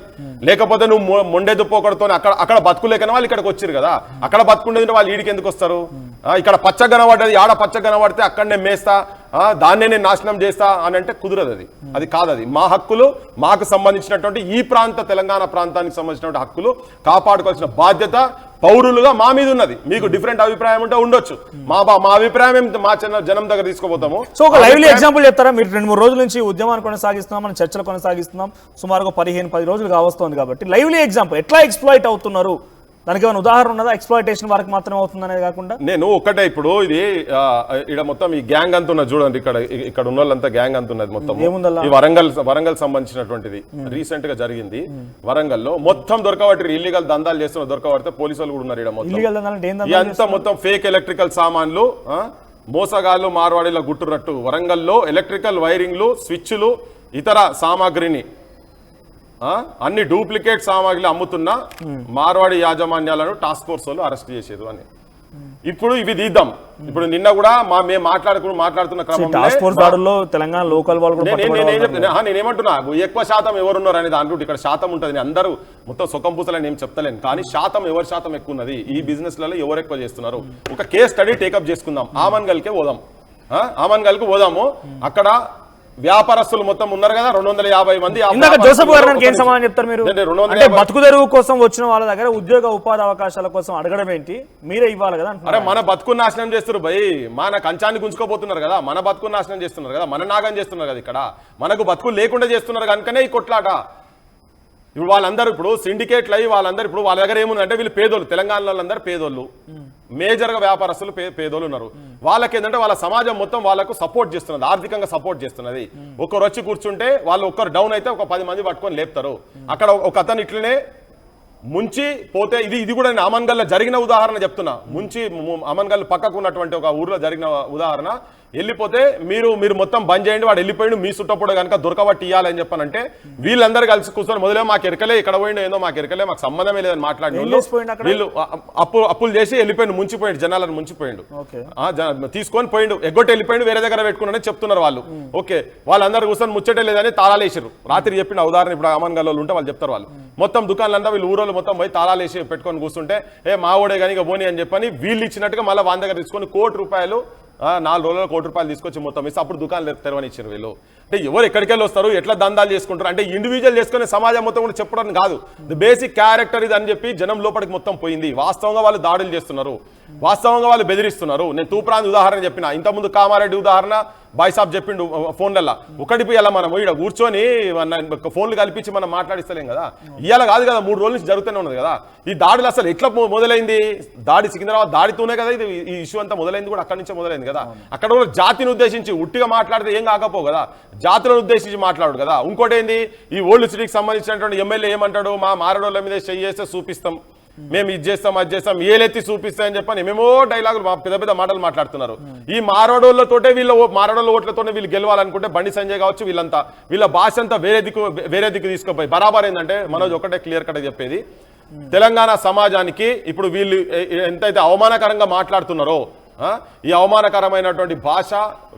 లేకపోతే నువ్వు మొండెదుపోకడతో అక్కడ బతుకులేకనే వాళ్ళు ఇక్కడికి వచ్చారు కదా. అక్కడ బతుకుండేది వాళ్ళు ఈడికి ఎందుకు వస్తారు? ఇక్కడ పచ్చ కనబడ్డది, ఆడ పచ్చ కనబడితే అక్కడనే మేస్తా, దాన్నే నేను నాశనం చేస్తా అని అంటే కుదరదు. అది కాదు. అది మా హక్కులు, మాకు సంబంధించినటువంటి ఈ ప్రాంత తెలంగాణ ప్రాంతానికి సంబంధించినటువంటి హక్కులు కాపాడుకోవాల్సిన బాధ్యత పౌరులుగా మా మీద ఉన్నది. మీకు డిఫరెంట్ అభిప్రాయం ఉంటే ఉండొచ్చు, మా అభిప్రాయం మా జనం దగ్గర తీసుకోపోతాము. సో ఒక లైవ్లీ ఎగ్జాంపుల్ చెప్తారా? మీరు 2-3 రోజుల నుంచి ఉద్యమాన్ని కొనసాగిస్తున్నాం, మనం చర్చలు కొనసాగిస్తున్నాం, సుమారుగా 15-10 రోజులు కావస్తుంది కాబట్టి లైవ్లీ ఎగ్జాంపుల్ ఎట్లా ఎక్స్ప్లాయిట్ అవుతున్నారు, దానికి ఏమైనా ఉదాహరణ ఉన్నదా? ఎక్స్ప్లాయిటేషన్ వరకు మాత్రం అవుతుంది అనేది కాకుండా నేను ఒక్కటే, ఇప్పుడు ఇది ఇక్కడ మొత్తం ఈ గ్యాంగ్ అంత ఉన్నది చూడండి, ఇక్కడ ఉన్న వాళ్ళంతా గ్యాంగ్ అంత ఉన్నది మొత్తం. ఈ వరంగల్ సంబంధించినటువంటిది రీసెంట్ గా జరిగింది. వరంగల్ లో మొత్తం దొరకబట్టి ఇల్లీగల్ దందాలు చేస్తున్న దొరకబడితే పోలీసులు కూడా ఉన్నారు. ఇదంతా మొత్తం ఫేక్ ఎలక్ట్రికల్ సామాన్లు, మోసగాళ్ళు, మార్వాడీల గుట్టురట్టు. వరంగల్లో ఎలక్ట్రికల్ వైరింగ్లు, స్విచ్లు, ఇతర సామాగ్రిని అన్ని డూప్లికేట్ సామాగ్రిలు అమ్ముతున్న మార్వాడి యాజమాన్యాలను టాస్క్ ఫోర్స్ వాళ్ళు అరెస్ట్ చేసేది అని. ఇప్పుడు ఇవి తీద్దాం. ఇప్పుడు నిన్న కూడా మేము మాట్లాడుతున్న క్రమంలో తెలంగాణ లోకల్ వాళ్ళు నేనేమంటున్నా, ఎక్కువ శాతం ఎవరున్నారు అనేది అంటూ ఇక్కడ శాతం ఉంటుంది. అందరూ మొత్తం సుఖం పూసలని ఏం చెప్తలేను, కానీ శాతం ఎవరి శాతం ఎక్కువ ఉన్నది ఈ బిజినెస్ లలో, ఎవరు ఎక్కువ చేస్తున్నారు. ఒక కేస్ స్టడీ టేకప్ చేసుకుందాం. ఆమన్గల్కే పోదాం, ఆమన్గల్కి పోదాము. అక్కడ వ్యాపారస్తులు మొత్తం ఉన్నారు కదా, 250 మంది. జోసెఫ్ గారు ఏం సమాధానం చెప్తారు మీరు? అంటే బతుకు తెరువు కోసం వచ్చిన వాళ్ళ దగ్గర ఉద్యోగ ఉపాధి అవకాశాల కోసం అడగడం ఏంటి? మీరే ఇవ్వాలి కదా. అరే మన బతుకు నాశనం చేస్తారు భయ్, మన కంచాన్ని గుంజుకోపోతున్నారు కదా, మన బతుకు నాశనం చేస్తున్నారు కదా, మన నాగం చేస్తున్నారు కదా. ఇక్కడ మనకు బతుకు లేకుండా చేస్తున్నారు కనుకనే ఈ కొట్లాట. ఇప్పుడు వాళ్ళందరూ ఇప్పుడు సిండికేట్లు అయ్యి వాళ్ళందరూ ఇప్పుడు వాళ్ళ దగ్గర ఏముందంటే వీళ్ళు పేదోళ్ళు, తెలంగాణ వాళ్ళందరూ పేదోళ్ళు, మేజర్గా వ్యాపారస్తులు పేదోళ్ళు ఉన్నారు. వాళ్ళకి ఏంటంటే వాళ్ళ సమాజం మొత్తం వాళ్ళకు సపోర్ట్ చేస్తున్నది, ఆర్థికంగా సపోర్ట్ చేస్తున్నది. ఒకరు వచ్చి కూర్చుంటే వాళ్ళు ఒక్కరు డౌన్ అయితే ఒక 10 మంది పట్టుకొని లేపుతారు. అక్కడ ఒక అతను ఇట్లనే ముంచి పోతే, ఇది కూడా నేను అమన్గల్లో జరిగిన ఉదాహరణ చెప్తున్నా. ముంచి అమన్గల్ పక్కకు ఉన్నటువంటి ఒక ఊర్లో జరిగిన ఉదాహరణ. వెళ్ళిపోతే మీరు మొత్తం బంద్ చేయండి, వాడు వెళ్ళిపోయిండు, మీ చుట్టప్పుడు కనుక దొరకబట్టి ఇవ్వాలని చెప్పానంటే వీళ్ళందరూ కలిసి కూర్చొని మొదలే మాకు ఎరకలే, ఇక్కడ పోయిండు ఏందో మాకు ఎరకలే, మాకు సంబంధమే లేదని మాట్లాడి వీళ్ళు అప్పులు చేసి వెళ్ళిపోయిండు, ముంచిపోయిండు, జనాలను ముంచిపోయిండు, తీసుకొని పోయిండు, ఎగ్గొట్టి వెళ్ళిపోయిండు, వేరే దగ్గర పెట్టుకున్నాడని చెప్తున్నారు వాళ్ళు. ఓకే, వాళ్ళందరూ కూర్చొని ముచ్చటే లేదని తాళాలు వేసారు. రాత్రి చెప్పిన ఉదాహరణ ఇప్పుడు అమన్గల్ వాళ్ళు ఉంటే వాళ్ళు చెప్తారు. వాళ్ళు మొత్తం దుకాణాలంతా వీళ్ళు ఊరోళ్ళు మొత్తం పోయి తాళాలు వేసి పెట్టుకొని కూర్చుంటే మా ఓడే కానీ ఇక పోనీ అని చెప్పని వీళ్ళు ఇచ్చినట్టుగా మళ్ళీ వాళ్ళ దగ్గర తీసుకొని ₹1 4 రోజుల్లో ₹1 తీసుకొచ్చి మొత్తం ఇస్తే అప్పుడు దుకాణాలు తెరవనిచ్చారు వీళ్ళు. అంటే ఎవరు ఎక్కడికెళ్ళి వస్తారు, ఎట్లా దందాలు చేసుకుంటారు అంటే ఇండివిజువల్ చేసుకునే సమాజం మొత్తం కూడా చెప్పడం కాదు. ది బేసిక్ క్యారెక్టర్ ఇది అని చెప్పి జనం లోపలికి మొత్తం పోయింది. వాస్తవంగా వాళ్ళు దాడులు చేస్తున్నారు. వాస్తవంగా వాళ్ళు బెదిరిస్తున్నారు. నేను తూప్రాంత్ ఉదాహరణ చెప్పిన, ఇంతకుముందు కామారెడ్డి ఉదాహరణ బాయ్సాబ్ చెప్పిండు ఫోన్లలో. ఒకటి ఇలా మనం ఇక్కడ కూర్చొని ఫోన్లు కల్పించి మనం మాట్లాడిస్తలేం కదా. ఇవాళ కాదు కదా, 3 రోజుల నుంచి జరుగుతూనే ఉన్నది కదా ఈ దాడులు. అసలు ఎట్లా మొదలైంది? దాడి సికింద్రాబాద్ దాడితోనే కదా ఇది ఈ ఇష్యూ అంతా మొదలైంది, కూడా అక్కడి నుంచే మొదలైంది కదా. అక్కడ కూడా జాతిని ఉద్దేశించి ఉట్టిగా మాట్లాడితే ఏం కాకపో కదా, జాతులను ఉద్దేశించి మాట్లాడు కదా. ఇంకోటి ఏంది, ఈ ఓల్డ్ సిటీకి సంబంధించినటువంటి ఎమ్మెల్యే ఏమంటాడు, మా మారడోళ్ళ మీద చేస్తే చూపిస్తాం, మేము ఇది చేస్తాం అది చేస్తాం, ఏలెత్తి చూపిస్తాయని చెప్పని ఏమేమో డైలాగులు పెద్ద పెద్ద మాటలు మాట్లాడుతున్నారు. ఈ మారడోళ్లతోటే మారడోళ్ళ ఓట్లతోనే వీళ్ళు గెలవాలనుకుంటే బండి సంజయ్ కావచ్చు వీళ్ళంతా వీళ్ళ భాష అంతా వేరే దిక్కు తీసుకుపోయి బరాబర్ ఏంటంటే మనోజ్ ఒకటే క్లియర్ కట్ చెప్పేది, తెలంగాణ సమాజానికి ఇప్పుడు వీళ్ళు ఎంతైతే అవమానకరంగా మాట్లాడుతున్నారో ఈ అవమానకరమైనటువంటి భాష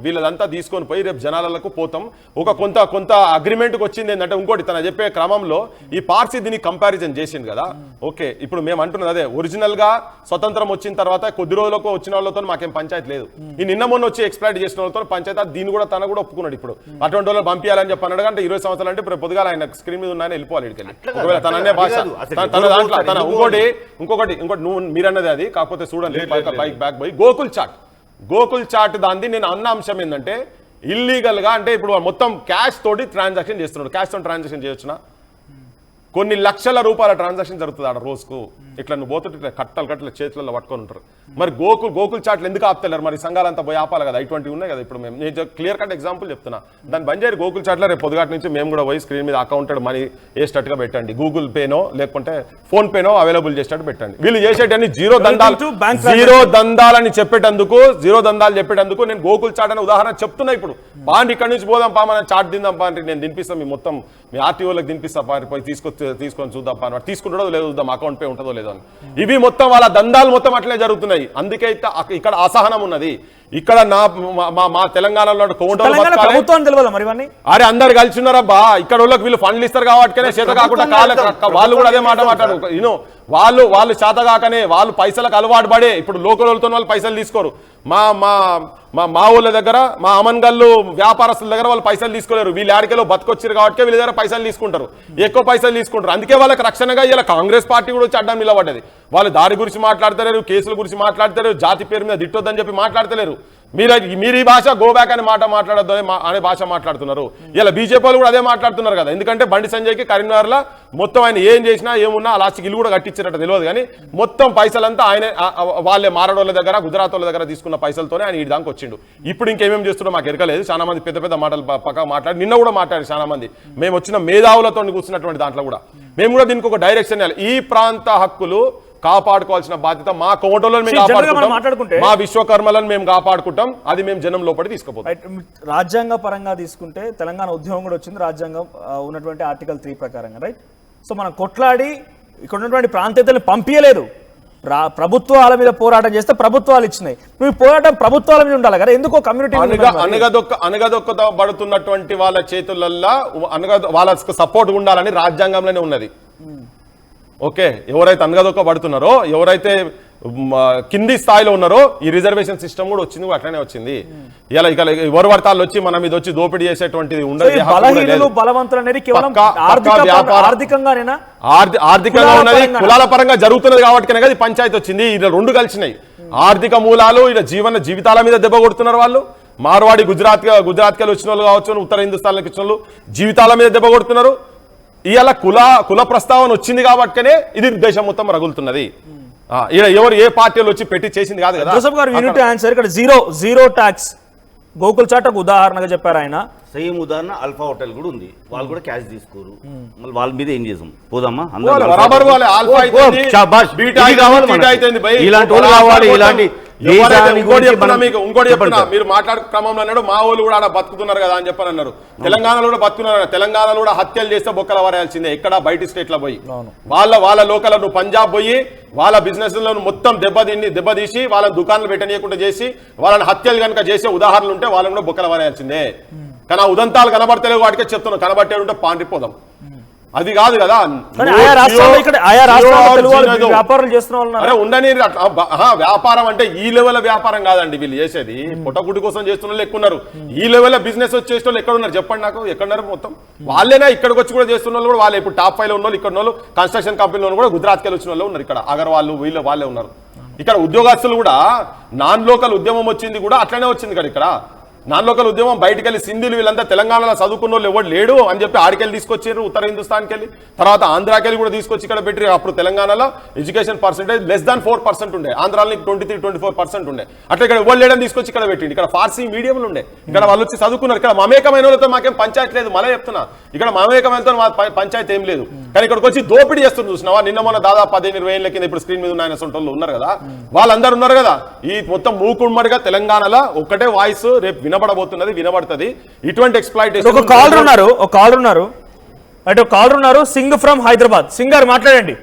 వీళ్ళదంతా తీసుకొని పోయి రేపు జనాలకు పోతాం. ఒక కొంత అగ్రిమెంట్కి వచ్చింది ఏంటంటే, ఇంకోటి తన చెప్పే క్రమంలో ఈ పార్సీ దీన్ని కంపారిజన్ చేసింది కదా. ఓకే, ఇప్పుడు మేము అంటున్నది అదే, ఒరిజినల్ గా స్వతంత్రం వచ్చిన తర్వాత కొద్ది రోజులకు వచ్చిన వాళ్ళతో మాకేం పంచాయతీ లేదు. ఈ నిన్న మొన్న వచ్చి ఎక్స్ప్లైట్ చేసిన వాళ్ళతో పంచాయతీ, దీన్ని కూడా తన కూడా ఒప్పుకున్నాడు. ఇప్పుడు అటువంటి వాళ్ళు పంపించాలని చెప్పి అన్నాడు. అంటే 20 సంవత్సరాలు అంటే ఇప్పుడు పొద్దుగా ఆయన స్క్రీన్ మీద ఉన్నాయని వెళ్ళిపోవాలి ఇక్కడికి. ఒకవేళ తన అనే భాష తన దాంట్లో తన ఇంకొకటి నువ్వు మీరన్నది అది కాకపోతే చూడండి, బ్యాక్ పోయి గోకుల్ చాట్ దాన్ని నేను అన్న అంశం ఏంటంటే, ఇల్లీగల్ గా అంటే ఇప్పుడు మొత్తం క్యాష్ తోటి ట్రాన్సాక్షన్ చేస్తున్నాడు. క్యాష్ తోటి ట్రాన్సాక్షన్ చేయొచ్చునా? కొన్ని లక్షల రూపాయల ట్రాన్సాక్షన్ జరుగుతుంది ఆడ రోజుకు. ఇట్లా నువ్వు పోతుంటే ఇట్లా కట్టలు చేతులలో పట్టుకొని ఉంటారు. మరి గోకుల్ చాట్లు ఎందుకు ఆపుతలేరు? మరి సంఘాలంతా పోయి ఆపాలి కదా. ఇటువంటివి ఉన్నాయి కదా. ఇప్పుడు నేను క్లియర్ కట్ ఎగ్జాంపుల్ చెప్తున్నా. దాన్ని బంద్ చేయరు గోకుల్ చాట్లో. రేపు పొద్దుగాటి నుంచి మేము కూడా పోయి స్క్రీన్ మీద అకౌంటెడ్ మనీ వేసేటట్టుగా పెట్టండి. గూగుల్ పేనో లేకుంటే ఫోన్ పేనో అవైలబుల్ చేసేటట్టు పెట్టండి. వీళ్ళు చేసేటన్ని జీరో దందాలని చెప్పేటందుకు నేను గోకుల్ చాట్ అనే ఉదాహరణ చెప్తున్నా. ఇప్పుడు పాండి ఇక్కడి నుంచి పోదాం పా, మనం చాట్ తిందాం పా అంటే నేను తినిపిస్తాం. మీ మొత్తం మీ ఆర్టీఓలకు తినిపిస్తా పా, పోయి తీసుకొని చూద్దాం పా, తీసుకుంటాడో లేదో చూద్దాం, అకౌంట్ పే ఉంటుందో లేదో అని. ఇవి మొత్తం వాళ్ళ దందాలు మొత్తం అట్లే జరుగుతున్నాయి. అందుకే ఇక్కడ అసహనం ఉన్నది. ఇక్కడ మా తెలంగాణలో అరే అందరు కలిసి ఉన్నారబ్బా. ఇక్కడ వాళ్ళకి వీళ్ళు ఫండ్లు ఇస్తారు కాబట్టి చేత కాకుండా వాళ్ళు కూడా అదే మాట మాట్లాడు. వాళ్ళు చేత కాకనే వాళ్ళు పైసలకు అలవాటు పడే ఇప్పుడు లోకల్ వాళ్ళతో వాళ్ళు పైసలు తీసుకోరు. మా ఊళ్ళ దగ్గర మా అమన్గల్లు వ్యాపారస్తుల దగ్గర వాళ్ళు పైసలు తీసుకోలేరు. వీళ్ళు ఆడికెలో బతకొచ్చారు కాబట్టి వీళ్ళ దగ్గర పైసలు తీసుకుంటారు, ఎక్కువ పైసలు తీసుకుంటారు. అందుకే వాళ్ళకి రక్షణగా ఇలా కాంగ్రెస్ పార్టీ కూడా వచ్చి అడ్డం నిలబడ్డది. వాళ్ళు దారి గురించి మాట్లాడతలేరు, కేసుల గురించి మాట్లాడతలేరు, జాతి పేరు మీద తిట్టొద్దని చెప్పి మాట్లాడతలేరు. మీరు ఈ భాష గో బ్యాక్ అనే మాట మాట్లాడద్దు అనే భాష మాట్లాడుతున్నారు. ఇలా బీజేపీ వాళ్ళు కూడా అదే మాట్లాడుతున్నారు కదా. ఎందుకంటే బండి సంజయ్కి కరీంనగర్లో మొత్తం ఆయన ఏం చేసినా ఏమున్నా లాస్ట్కి ఇల్లు కూడా కట్టించారట తెలియదు. కానీ మొత్తం పైసలంతా ఆయన వాళ్ళే మారడోళ్ళ దగ్గర గుజరాత్ వాళ్ళ దగ్గర తీసుకున్న పైసలతోనే ఆయన ఈ దానికి వచ్చిండు. ఇప్పుడు ఇంకేమేమి చేస్తున్నారో మాకు ఎరకలేదు. చాలా మంది పెద్ద పెద్ద మాటలు పక్క మాట్లాడి నిన్న కూడా మాట్లాడారు చాలా మంది. మేము వచ్చిన మేధావులతో కూర్చున్నటువంటి దాంట్లో కూడా మేము కూడా దీనికి ఒక డైరెక్షన్ ఇవ్వాలి. ఈ ప్రాంత హక్కులు కాపాడుకోవాల్సిన బాధ్యత మా కోమటోళ్ళని మేము కాపాడుకుంటాం, మా విశ్వకర్మలను మేము కాపాడుకుంటాం. అది మేము జనం లోపలి తీసుకుపోతాం. రాజ్యాంగ పరంగా తీసుకుంటే తెలంగాణ ఉద్యమం కూడా వచ్చింది రాజ్యాంగం ఉన్నటువంటి ఆర్టికల్ 3 ప్రకారంగా, రైట్? సో మనం కొట్లాడి ఇక్కడ ఉన్నటువంటి ప్రాంతీయతలు పంపించలేదు. ప్రభుత్వాల మీద పోరాటం చేస్తే ప్రభుత్వాలు ఇచ్చినాయి. నువ్వు పోరాటం ప్రభుత్వాల మీద ఉండాలి కదా. ఎందుకో కమ్యూనిటీ అనగదొక్కబడుతున్నటువంటి వాళ్ళ చేతులల్లో వాళ్ళ సపోర్ట్ ఉండాలని రాజ్యాంగంలోనే ఉన్నది. ఓకే, ఎవరైతే అనగదొక్కబడుతున్నారో ఎవరైతే కింది స్థాయిలో ఉన్నారో ఈ రిజర్వేషన్ సిస్టమ్ కూడా వచ్చింది, అట్లనే వచ్చింది. ఇలా ఇక ఎవరు పడతాళ్ళు వచ్చి మనం ఇది వచ్చి దోపిడీ చేసేటువంటిది ఉండదు. ఆర్థికంగా ఉన్నది, కులాల పరంగా జరుగుతున్నది కాబట్టి పంచాయతీ వచ్చింది. ఇలా రెండు కలిసినాయి. ఆర్థిక మూలాలు ఇలా జీవితాల మీద దెబ్బ కొడుతున్నారు వాళ్ళు. మార్వాడి గుజరాత్కి వచ్చిన వాళ్ళు కావచ్చు, ఉత్తర హిందుస్థాన్కి వచ్చిన వాళ్ళు జీవితాల మీద దెబ్బ కొడుతున్నారు. ఇవాళ కుల ప్రస్తావన వచ్చింది కాబట్టినే ఇది దేశం మొత్తం రగులుతున్నది. ఎవరు ఏ పార్టీలు వచ్చి పెట్టి చేసింది కాదు కదా. జోసెఫ్ గారు యూనిట్ ఆన్సర్ ఇక్కడ జీరో ట్యాక్స్ గోకుల్ చాట్ ఒక ఉదాహరణగా చెప్పారు ఆయన. సేమ్ ఉదాహరణ అల్ఫా హోటల్ కూడా ఉంది. వాళ్ళు కూడా క్యాష్ తీసుకోరు. మళ్ళీ వాళ్ళ మీద ఏం చేసాం? పోదామా? ఇలాంటి ఇంకోటి చెప్తున్నా, మీరు మాట్లాడే క్రమంలో అన్నాడు మా వాళ్ళు కూడా ఆడ బతుకుతున్నారు కదా అని చెప్పని అన్నారు. తెలంగాణలో కూడా బతుకుతున్నారు. తెలంగాణలో కూడా హత్యలు చేస్తే బొక్కల వరాల్సిందే. ఎక్కడ బయట స్టేట్ లో పోయి వాళ్ళ లోకల్ నువ్వు పంజాబ్ పోయి వాళ్ళ బిజినెస్ లో మొత్తం దెబ్బతీసి వాళ్ళని దుకాణాలు పెట్టనీయకుండా చేసి వాళ్ళని హత్యలు కనుక చేసే ఉదాహరణలు ఉంటే వాళ్ళని కూడా బొక్కల వరాల్సిందే. కానీ ఆ ఉదంతాలు కనబడతలేవు వాటికే చెప్తున్నావు. కనబట్టే ఉంటే పాండిపోదాం. అది కాదు కదా. ఉండని వ్యాపారం అంటే ఈ లెవెల్ వ్యాపారం కాదండి వీళ్ళు చేసేది. పొట్టగుడ్డు కోసం చేస్తున్న వాళ్ళు ఎక్కున్నారు. ఈ లెవెల్ బిజినెస్ వచ్చి చేసిన వాళ్ళు ఎక్కడ ఉన్నారు చెప్పండి నాకు? ఎక్కడున్నారు? మొత్తం వాళ్ళేనా ఇక్కడికి వచ్చి కూడా చేస్తున్న వాళ్ళు కూడా వాళ్ళే. ఇప్పుడు టాప్ 5 లో ఉన్న వాళ్ళు ఇక్కడ ఉన్న వాళ్ళు కన్స్ట్రక్షన్ కంపెనీలో కూడా గుజరాత్కి వచ్చిన వాళ్ళు ఉన్నారు. ఇక్కడ అగర్వాళ్ళు వాళ్ళే ఉన్నారు. ఇక్కడ ఉద్యోగస్తులు కూడా నాన్ లోకల్ ఉద్యమం వచ్చింది కూడా అట్లనే వచ్చింది కదా. ఇక్కడ నాన్ లోకల్ ఉద్యమం బయటికి వెళ్ళి సింధులు వీళ్ళంతా తెలంగాణలో చదువుకున్న వాళ్ళు ఎవరు లేడు అని చెప్పి ఆడికెళ్ళి తీసుకొచ్చారు, ఉత్తర హిందుస్థాన్కి వెళ్ళి, తర్వాత ఆంధ్రాకెళ్ళి కూడా తీసుకొచ్చి ఇక్కడ పెట్టి. అప్పుడు తెలంగాణలో ఎడ్యుకేషన్ పర్సెంటేజ్ less than 4% ఉండే, ఆంధ్రాలో 23-24% ఉండే. అట్లా ఇక్కడ ఎవరు లేడని తీసుకొచ్చి ఇక్కడ పెట్టింది. ఇక్కడ ఫార్సీ మీడియంలు ఉండే, ఇక్కడ వాళ్ళు వచ్చి చదువుకున్నారు. ఇక్కడ మమేకమైన వాళ్ళతో మాకేం పంచాయతీ లేదు, మళ్ళీ చెప్తున్నా, ఇక్కడ మమేకమైనతో మా పంచాయతీ ఏం లేదు. కానీ ఇక్కడికి వచ్చి దోపిడీ చేస్తున్నారు చూసినావా. నిన్న మొన్న దాదాపు 15-20 ఏళ్ళ కింద ఇప్పుడు స్క్రీన్ మీద ఉన్న ఆయన సొంటోళ్ళు ఉన్నారు కదా, వాళ్ళందరూ ఉన్నారు కదా. ఈ మొత్తం మూకుమ్మడిగా తెలంగాణలో ఒక్కటే వాయిస్ రేపు వినబడబోతున్నది, వినబడుతుంది. ఇటువంటి ఎక్స్‌ప్లాయిటేషన్. ఒక కాలర్ ఉన్నారు సింగ్ ఫ్రమ్ హైదరాబాద్. సింగ్ గారు మాట్లాడండి.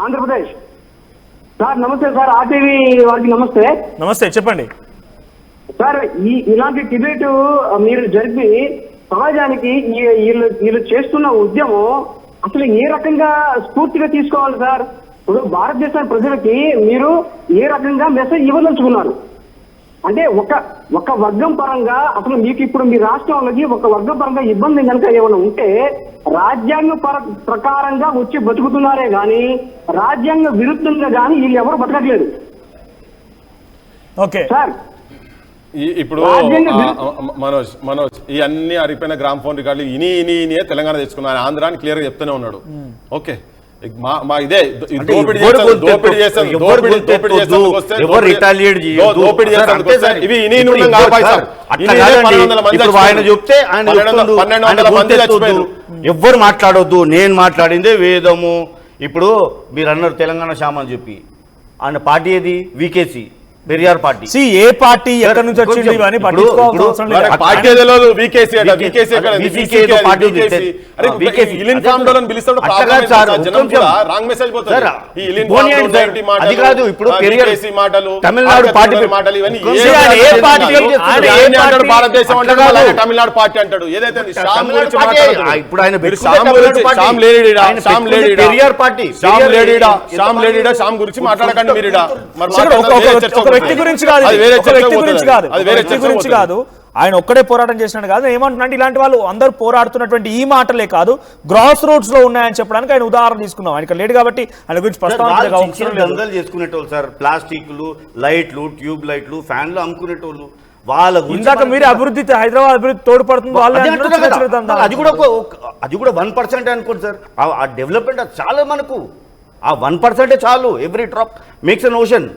ఆంధ్రప్రదేశ్ సార్ నమస్తే సార్, ఆర్టీవీ వారికి నమస్తే. నమస్తే, చెప్పండి సార్. ఇలాంటి డిబేట్ మీరు జరిపి సమాజానికి వీళ్ళు చేస్తున్న ఉద్యమం అసలు ఏ రకంగా స్ఫూర్తిగా తీసుకోవాలి సార్? ఇప్పుడు భారతదేశ ప్రజలకి మీరు ఏ రకంగా మెసేజ్ ఇవ్వదలుచుకున్నారు? అంటే ఒక వర్గం పరంగా అసలు మీకు ఇప్పుడు మీ రాష్ట్రంలోకి ఒక వర్గం పరంగా ఇబ్బంది కనుక ఏమైనా ఉంటే రాజ్యాంగ ప్రకారంగా వచ్చి బతుకుతున్నారే గాని రాజ్యాంగ విరుద్ధంగా గాని వీళ్ళు ఎవరు బతకట్లేదు. ఓకే సార్ ఇప్పుడు మనోజ్ ఈ అన్ని అరిపోయిన గ్రామ్ ఫోన్ రికార్డులు ఇని తెలంగాణ తెచ్చుకున్నాను, ఆంధ్రాని క్లియర్ గా చెప్తూనే ఉన్నాడు. ఓకే మా ఇదే దోపిడీ చేస్తాను ఇవి ఎవ్వరు మాట్లాడొద్దు, నేను మాట్లాడిందే వేదము. ఇప్పుడు మీరు అన్నారు తెలంగాణ శ్యామ అని చెప్పి, ఆయన పార్టీ ఏది? వికేసి, పెరియార్ పార్టీ. ఏ పార్టీ ఎక్కడి నుంచి వచ్చింది ఇవన్నీ పట్టించుకోవాల్సిన అవసరం లేదు. పార్టీ తెలియదు, వికేసి అట, వికేసి రాంగ్ మెసేజ్ పోతుంది. అది కాదు, ఇప్పుడు పెరియార్ మాటలు, తమిళనాడు పార్టీ మాటలు ఇవన్నీ భారతదేశం తమిళనాడు పార్టీ అంటాడు. ఏదైతే ఇప్పుడు ఆయన పెరియార్ పార్టీ శ్యామ్ గురించి మాట్లాడకండి మీరు. వ్యక్తి గురించి కాదు, ఆయన ఒక్కడే పోరాటం చేసినట్టు కాదు. ఏమంటున్నా అంటే ఇలాంటి వాళ్ళు అందరూ పోరాడుతున్నటువంటి ఈ మాటలే కాదు, గ్రాస్ రూట్స్ లో ఉన్నాయని చెప్పడానికి ఆయన ఉదాహరణ తీసుకున్నాం. ఆయన ఇక్కడ లేడు కాబట్టి ఆయన గురించి దందాలు చేసుకునేటోళ్ళు సార్. ప్లాస్టిక్లు, లైట్లు, ట్యూబ్ లైట్లు, ఫ్యాన్లు అమ్ముకునేటోళ్ళు. వాళ్ళ ఇందాక మీరు అభివృద్ధి, హైదరాబాద్ అభివృద్ధి తోడ్పడుతుంది, అది కూడా 1% అనుకోండి సార్. ఆ డెవలప్మెంట్ చాలా మనకు ఆ 1% చాలు. Every drop makes an ocean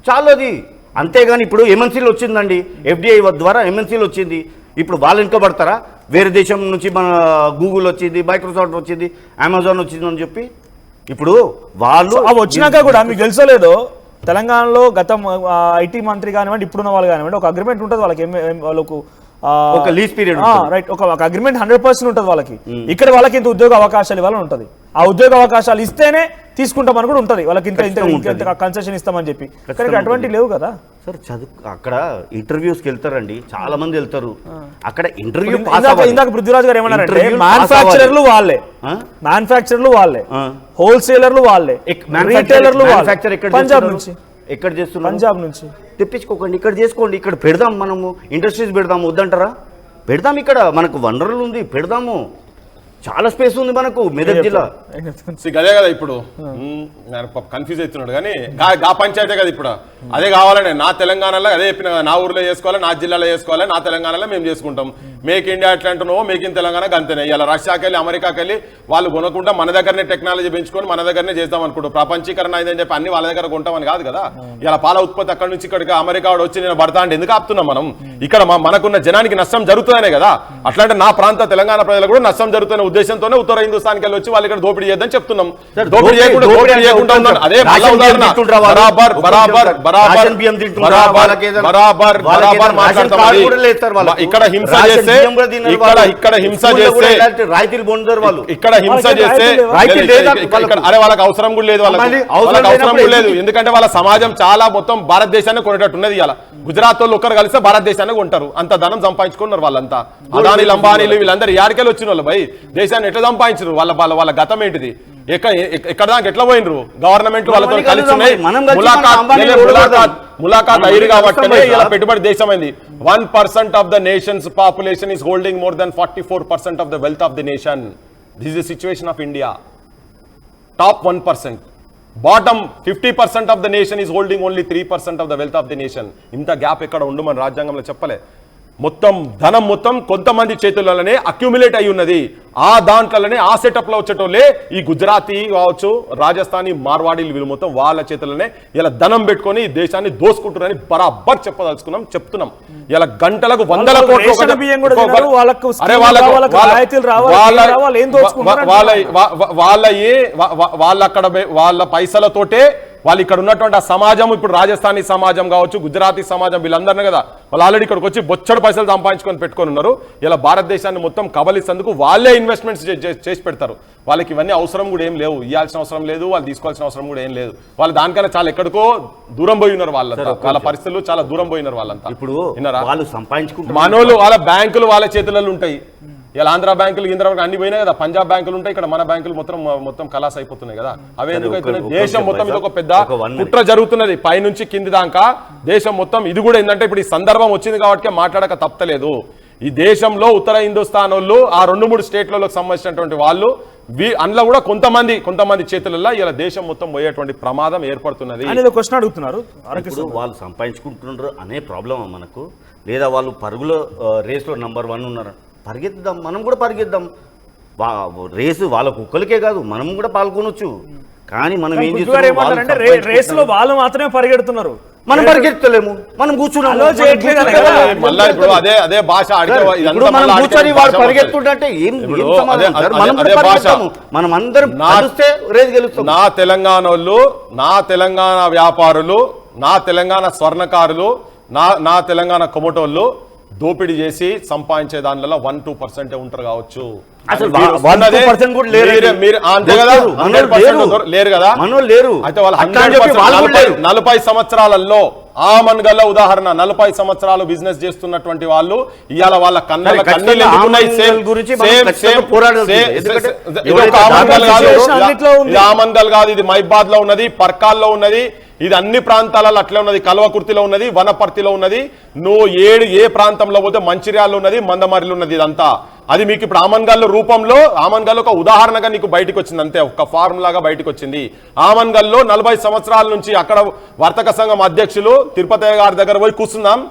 చాలు అది. అంతేగాని ఇప్పుడు ఎంఎన్సీలు వచ్చిందండి, ఎఫ్డిఐ ద్వారా ఎంఎన్సీలు వచ్చింది. ఇప్పుడు వాళ్ళు వెనుకబడతారా? వేరే దేశం నుంచి మన గూగుల్ వచ్చింది, మైక్రోసాఫ్ట్ వచ్చింది, అమెజాన్ వచ్చింది అని చెప్పి ఇప్పుడు వాళ్ళు అవి వచ్చినాక కూడా మీకు తెలుసలేదో తెలంగాణలో గతం ఐటీ మంత్రి కానివ్వండి, ఇప్పుడున్న వాళ్ళు కానివ్వండి, ఒక అగ్రిమెంట్ ఉంటుంది వాళ్ళకు ఒక లీజ్ పీరియడ్, రైట్, ఒక అగ్రిమెంట్ 100% ఉంటుంది వాళ్ళకి. ఇక్కడ వాళ్ళకి ఇంత ఉద్యోగ అవకాశాలు ఇవ్వాలని ఉంటుంది. ఆ ఉద్యోగ అవకాశాలు ఇస్తేనే తీసుకుంటామని కూడా ఉంటుంది వాళ్ళకి, ఇంత కన్సెషన్ ఇస్తామని చెప్పి. కానీ అటువంటి లేవు కదా సార్. చదువు అక్కడ ఇంటర్వ్యూస్కి వెళ్తారండి, చాలా మంది వెళ్తారు. అక్కడ ఇంటర్వ్యూ ఇందాక పృథ్వీరాజ్ గారు ఏమన్నారంటే మ్యానుఫ్యాక్చరర్లు వాళ్ళే, హోల్సేలర్లు వాళ్ళే, రిటైలర్లు వాళ్ళే. పంజాబ్ నుంచి ఎక్కడ చేస్తున్నారు? పంజాబ్ నుంచి తెప్పించుకోకండి, ఇక్కడ చేసుకోండి, ఇక్కడ పెడదాం. మనము ఇండస్ట్రీస్ పెడదాము, వద్దంటారా? పెడదాం, ఇక్కడ మనకు వనరులు ఉంది, పెడదాము. చాలా స్పేస్ ఉంది మనకు మెదక్ జిల్లా. అదే కదా ఇప్పుడు కన్ఫ్యూజ్ అవుతున్నాడు. కానీ గా పంచాయతే కదా ఇప్పుడు అదే కావాలని నా తెలంగాణలో అదే చెప్పిన, నా ఊర్లో చేసుకోవాలి, నా జిల్లాలో చేసుకోవాలి, నా తెలంగాణలో మేము చేసుకుంటాం. మేక్ ఇండియా ఎట్లా అంటున్నావో మేక్ ఇన్ తెలంగాణ అంతేనే. ఇలా రష్యాకి వెళ్ళి అమెరికాకి వెళ్ళి వాళ్ళు కొనకుండా మన దగ్గరనే టెక్నాలజీ పెంచుకొని మన దగ్గరనే చేద్దాం అనుకుంటాం. ప్రపంచీకరణ అయిందని చెప్పి అన్ని వాళ్ళ దగ్గర కొంటామని కాదు కదా. ఇలా పాల ఉత్పత్తి అక్కడి నుంచి ఇక్కడికి అమెరికా వచ్చి నేను పడతా అంటే ఎందుకు ఆపుతున్నాం మనం? ఇక్కడ మనకున్న జనానికి నష్టం జరుగుతుందనే కదా. అట్లాంటి నా ప్రాంత తెలంగాణ ప్రజలకు కూడా నష్టం జరుగుతున్న ఉద్దేశంతోనే ఉత్తర హిందుస్థాన్కి వెళ్ళి వచ్చి వాళ్ళు ఇక్కడ దోపిడీ చేద్దని చెప్తున్నాం. దోపిడీ చేయకుండా ఉన్నారు. అదే ఇక్కడ హింస చేస్తే అరే వాళ్ళకి అవసరం కూడా లేదు, వాళ్ళకి అవసరం కూడా లేదు. ఎందుకంటే వాళ్ళ సమాజం చాలా మొత్తం భారతదేశాన్ని కొనేటట్టు ఉన్నది. ఇలా గుజరాత్ వాళ్ళు ఒక్కరు కలిస్తే భారతదేశాన్ని కొంటారు. అంత ధనం సంపాదించుకున్నారు వాళ్ళంతా. అదానీలు, అంబానీలు వీళ్ళందరూ యాడికెళ్ళి వచ్చిన వాళ్ళు భయ్ దేశాన్ని ఎట్లా సంపాదించారు? వాళ్ళ గతం ఏంటిది? ఎక్కడ దాకా ఎట్లా పోయినరు? గవర్నమెంట్ వాళ్ళతో కలిసి ములాఖాత్ అయ్యి కాబట్టి ఇలా పెట్టుబడి దేశమైంది. 1% of the nations population is holding more than 44% of the wealth of the nation. This is the situation of India. Top 1%. Bottom 50% of the nation is holding only 3% of the wealth of the nation. ఇంత gap ఎక్కడ ఉండు మన రాజ్యాంగంలో చెప్పలే. మొత్తం ధనం మొత్తం కొంతమంది చేతులలోనే అక్యుములేట్ అయి ఉన్నది. ఆ దాంట్లోనే ఆ సెటప్లో వచ్చేటోళ్ళే ఈ గుజరాతీ కావచ్చు, రాజస్థానీ, మార్వాడీలు వీళ్ళు మొత్తం వాళ్ళ చేతుల్లోనే ఇలా ధనం పెట్టుకొని ఈ దేశాన్ని దోసుకుంటున్నారని బరాబర్ చెప్తున్నాం. ఇలా గంటలకు వందల కోట్లు వాళ్ళ పైసలతోటే వాళ్ళు ఇక్కడ ఉన్నటువంటి ఆ సమాజం, ఇప్పుడు రాజస్థానీ సమాజం కావచ్చు, గుజరాతీ సమాజం, వీళ్ళందరినీ కదా వాళ్ళు ఆల్రెడీ ఇక్కడికి వచ్చి బొచ్చడు పైసలు సంపాదించుకొని పెట్టుకొని ఉన్నారు. ఇలా భారతదేశాన్ని మొత్తం కబలిస్తేందుకు వాళ్ళే ఇన్వెస్ట్మెంట్స్ చేసి పెడతారు. వాళ్ళకి ఇవన్నీ అవసరం కూడా ఏం లేవు, ఇవ్వాల్సిన అవసరం లేదు, వాళ్ళు తీసుకోవాల్సిన అవసరం కూడా ఏం లేదు. వాళ్ళు దానికన్నా చాలా ఎక్కడికో దూరం పోయి ఉన్నారు. వాళ్ళ పరిస్థితులు చాలా దూరం పోయినారు వాళ్ళంతా. ఇప్పుడు వాళ్ళు సంపాదించుకుంటారు, మనోళ్ళు వాళ్ళ బ్యాంకులు వాళ్ళ చేతులలో ఉంటాయి. ఇలా ఆంధ్ర బ్యాంకులు ఇంద్ర అన్ని పోయినాయి కదా, పంజాబ్ బ్యాంకులు ఉంటాయి, ఇక్కడ మన బ్యాంకులు మొత్తం కలాస్ అయిపోతున్నాయి కదా. అవి ఎందుకు అవుతున్నాయి? దేశం మొత్తం ఇది ఒక పెద్ద కుట్ర జరుగుతున్నది పైనుంచి కింది దాకా. దేశం మొత్తం ఇది కూడా ఏంటంటే ఇప్పుడు ఈ సందర్భం వచ్చింది కాబట్టి మాట్లాడక తప్పలేదు. ఈ దేశంలో ఉత్తర హిందుస్థాన్ వాళ్ళు ఆ 2-3 స్టేట్లకు సంబంధించినటువంటి వాళ్ళు అందులో కూడా కొంతమంది చేతులలో ఇలా దేశం మొత్తం పోయేటువంటి ప్రమాదం ఏర్పడుతున్నది. క్వశ్చన్ అడుగుతున్నారు. వాళ్ళు సంపాదించుకుంటున్నారు అనే ప్రాబ్లం మనకు, లేదా వాళ్ళు పరుగులో రేస్లో నెంబర్ 1 ఉన్నారు, పరిగెత్తుదాం, మనం కూడా పరిగెత్తాం. రేసు వాళ్ళ కుక్కలకే కాదు, మనం కూడా పాల్గొనొచ్చు. కానీ మనం ఏం చేస్తున్నాం, రేసులో వాళ్ళు మాత్రమే పరిగెడుతున్నారు, మనం పరిగెత్తలేము, మనం కూర్చున్నాం. అదే భాష మనం కూర్చొని వాళ్ళు పరిగెత్తుంటే మనం అందరం రేసు గెలుస్తాం. నా తెలంగాణ వాళ్ళు, నా తెలంగాణ వ్యాపారులు, నా తెలంగాణ స్వర్ణకారులు, నా తెలంగాణ కొమటోళ్ళు దోపిడీ చేసి సంపాదించే దానిలో 1-2% ఉంటారు కావచ్చు. లేరు కదా, అయితే వాళ్ళు 40 సంవత్సరాలలో ఆమన్ గల్ల ఉదాహరణ, 40 సంవత్సరాలు బిజినెస్ చేస్తున్నటువంటి వాళ్ళు ఇవాళ వాళ్ళ కన్నీళ్ళు ఆమన్ గల్ కాదు, ఇది మైబాద్ లో ఉన్నది, పర్కాల్లో ఉన్నది, ఇది అన్ని ప్రాంతాలలో అట్లే ఉన్నది. కల్వకుర్తిలో ఉన్నది, వనపర్తిలో ఉన్నది, నువ్వు ఏ ప్రాంతంలో పోతే మంచిర్యాలలో ఉన్నది, మందమరిలో ఉన్నది. ఇదంతా అది మీకు ఇప్పుడు ఆమన్గల్ రూపంలో, ఆమన్గల్ ఒక ఉదాహరణగా నీకు బయటకు వచ్చింది, అంతే ఒక ఫార్ములాగా బయటకు వచ్చింది. ఆమన్గల్లో 40 సంవత్సరాల నుంచి అక్కడ వర్తక సంఘం అధ్యక్షులు తిరుపతి గారి దగ్గర పోయి కూర్చుందాం.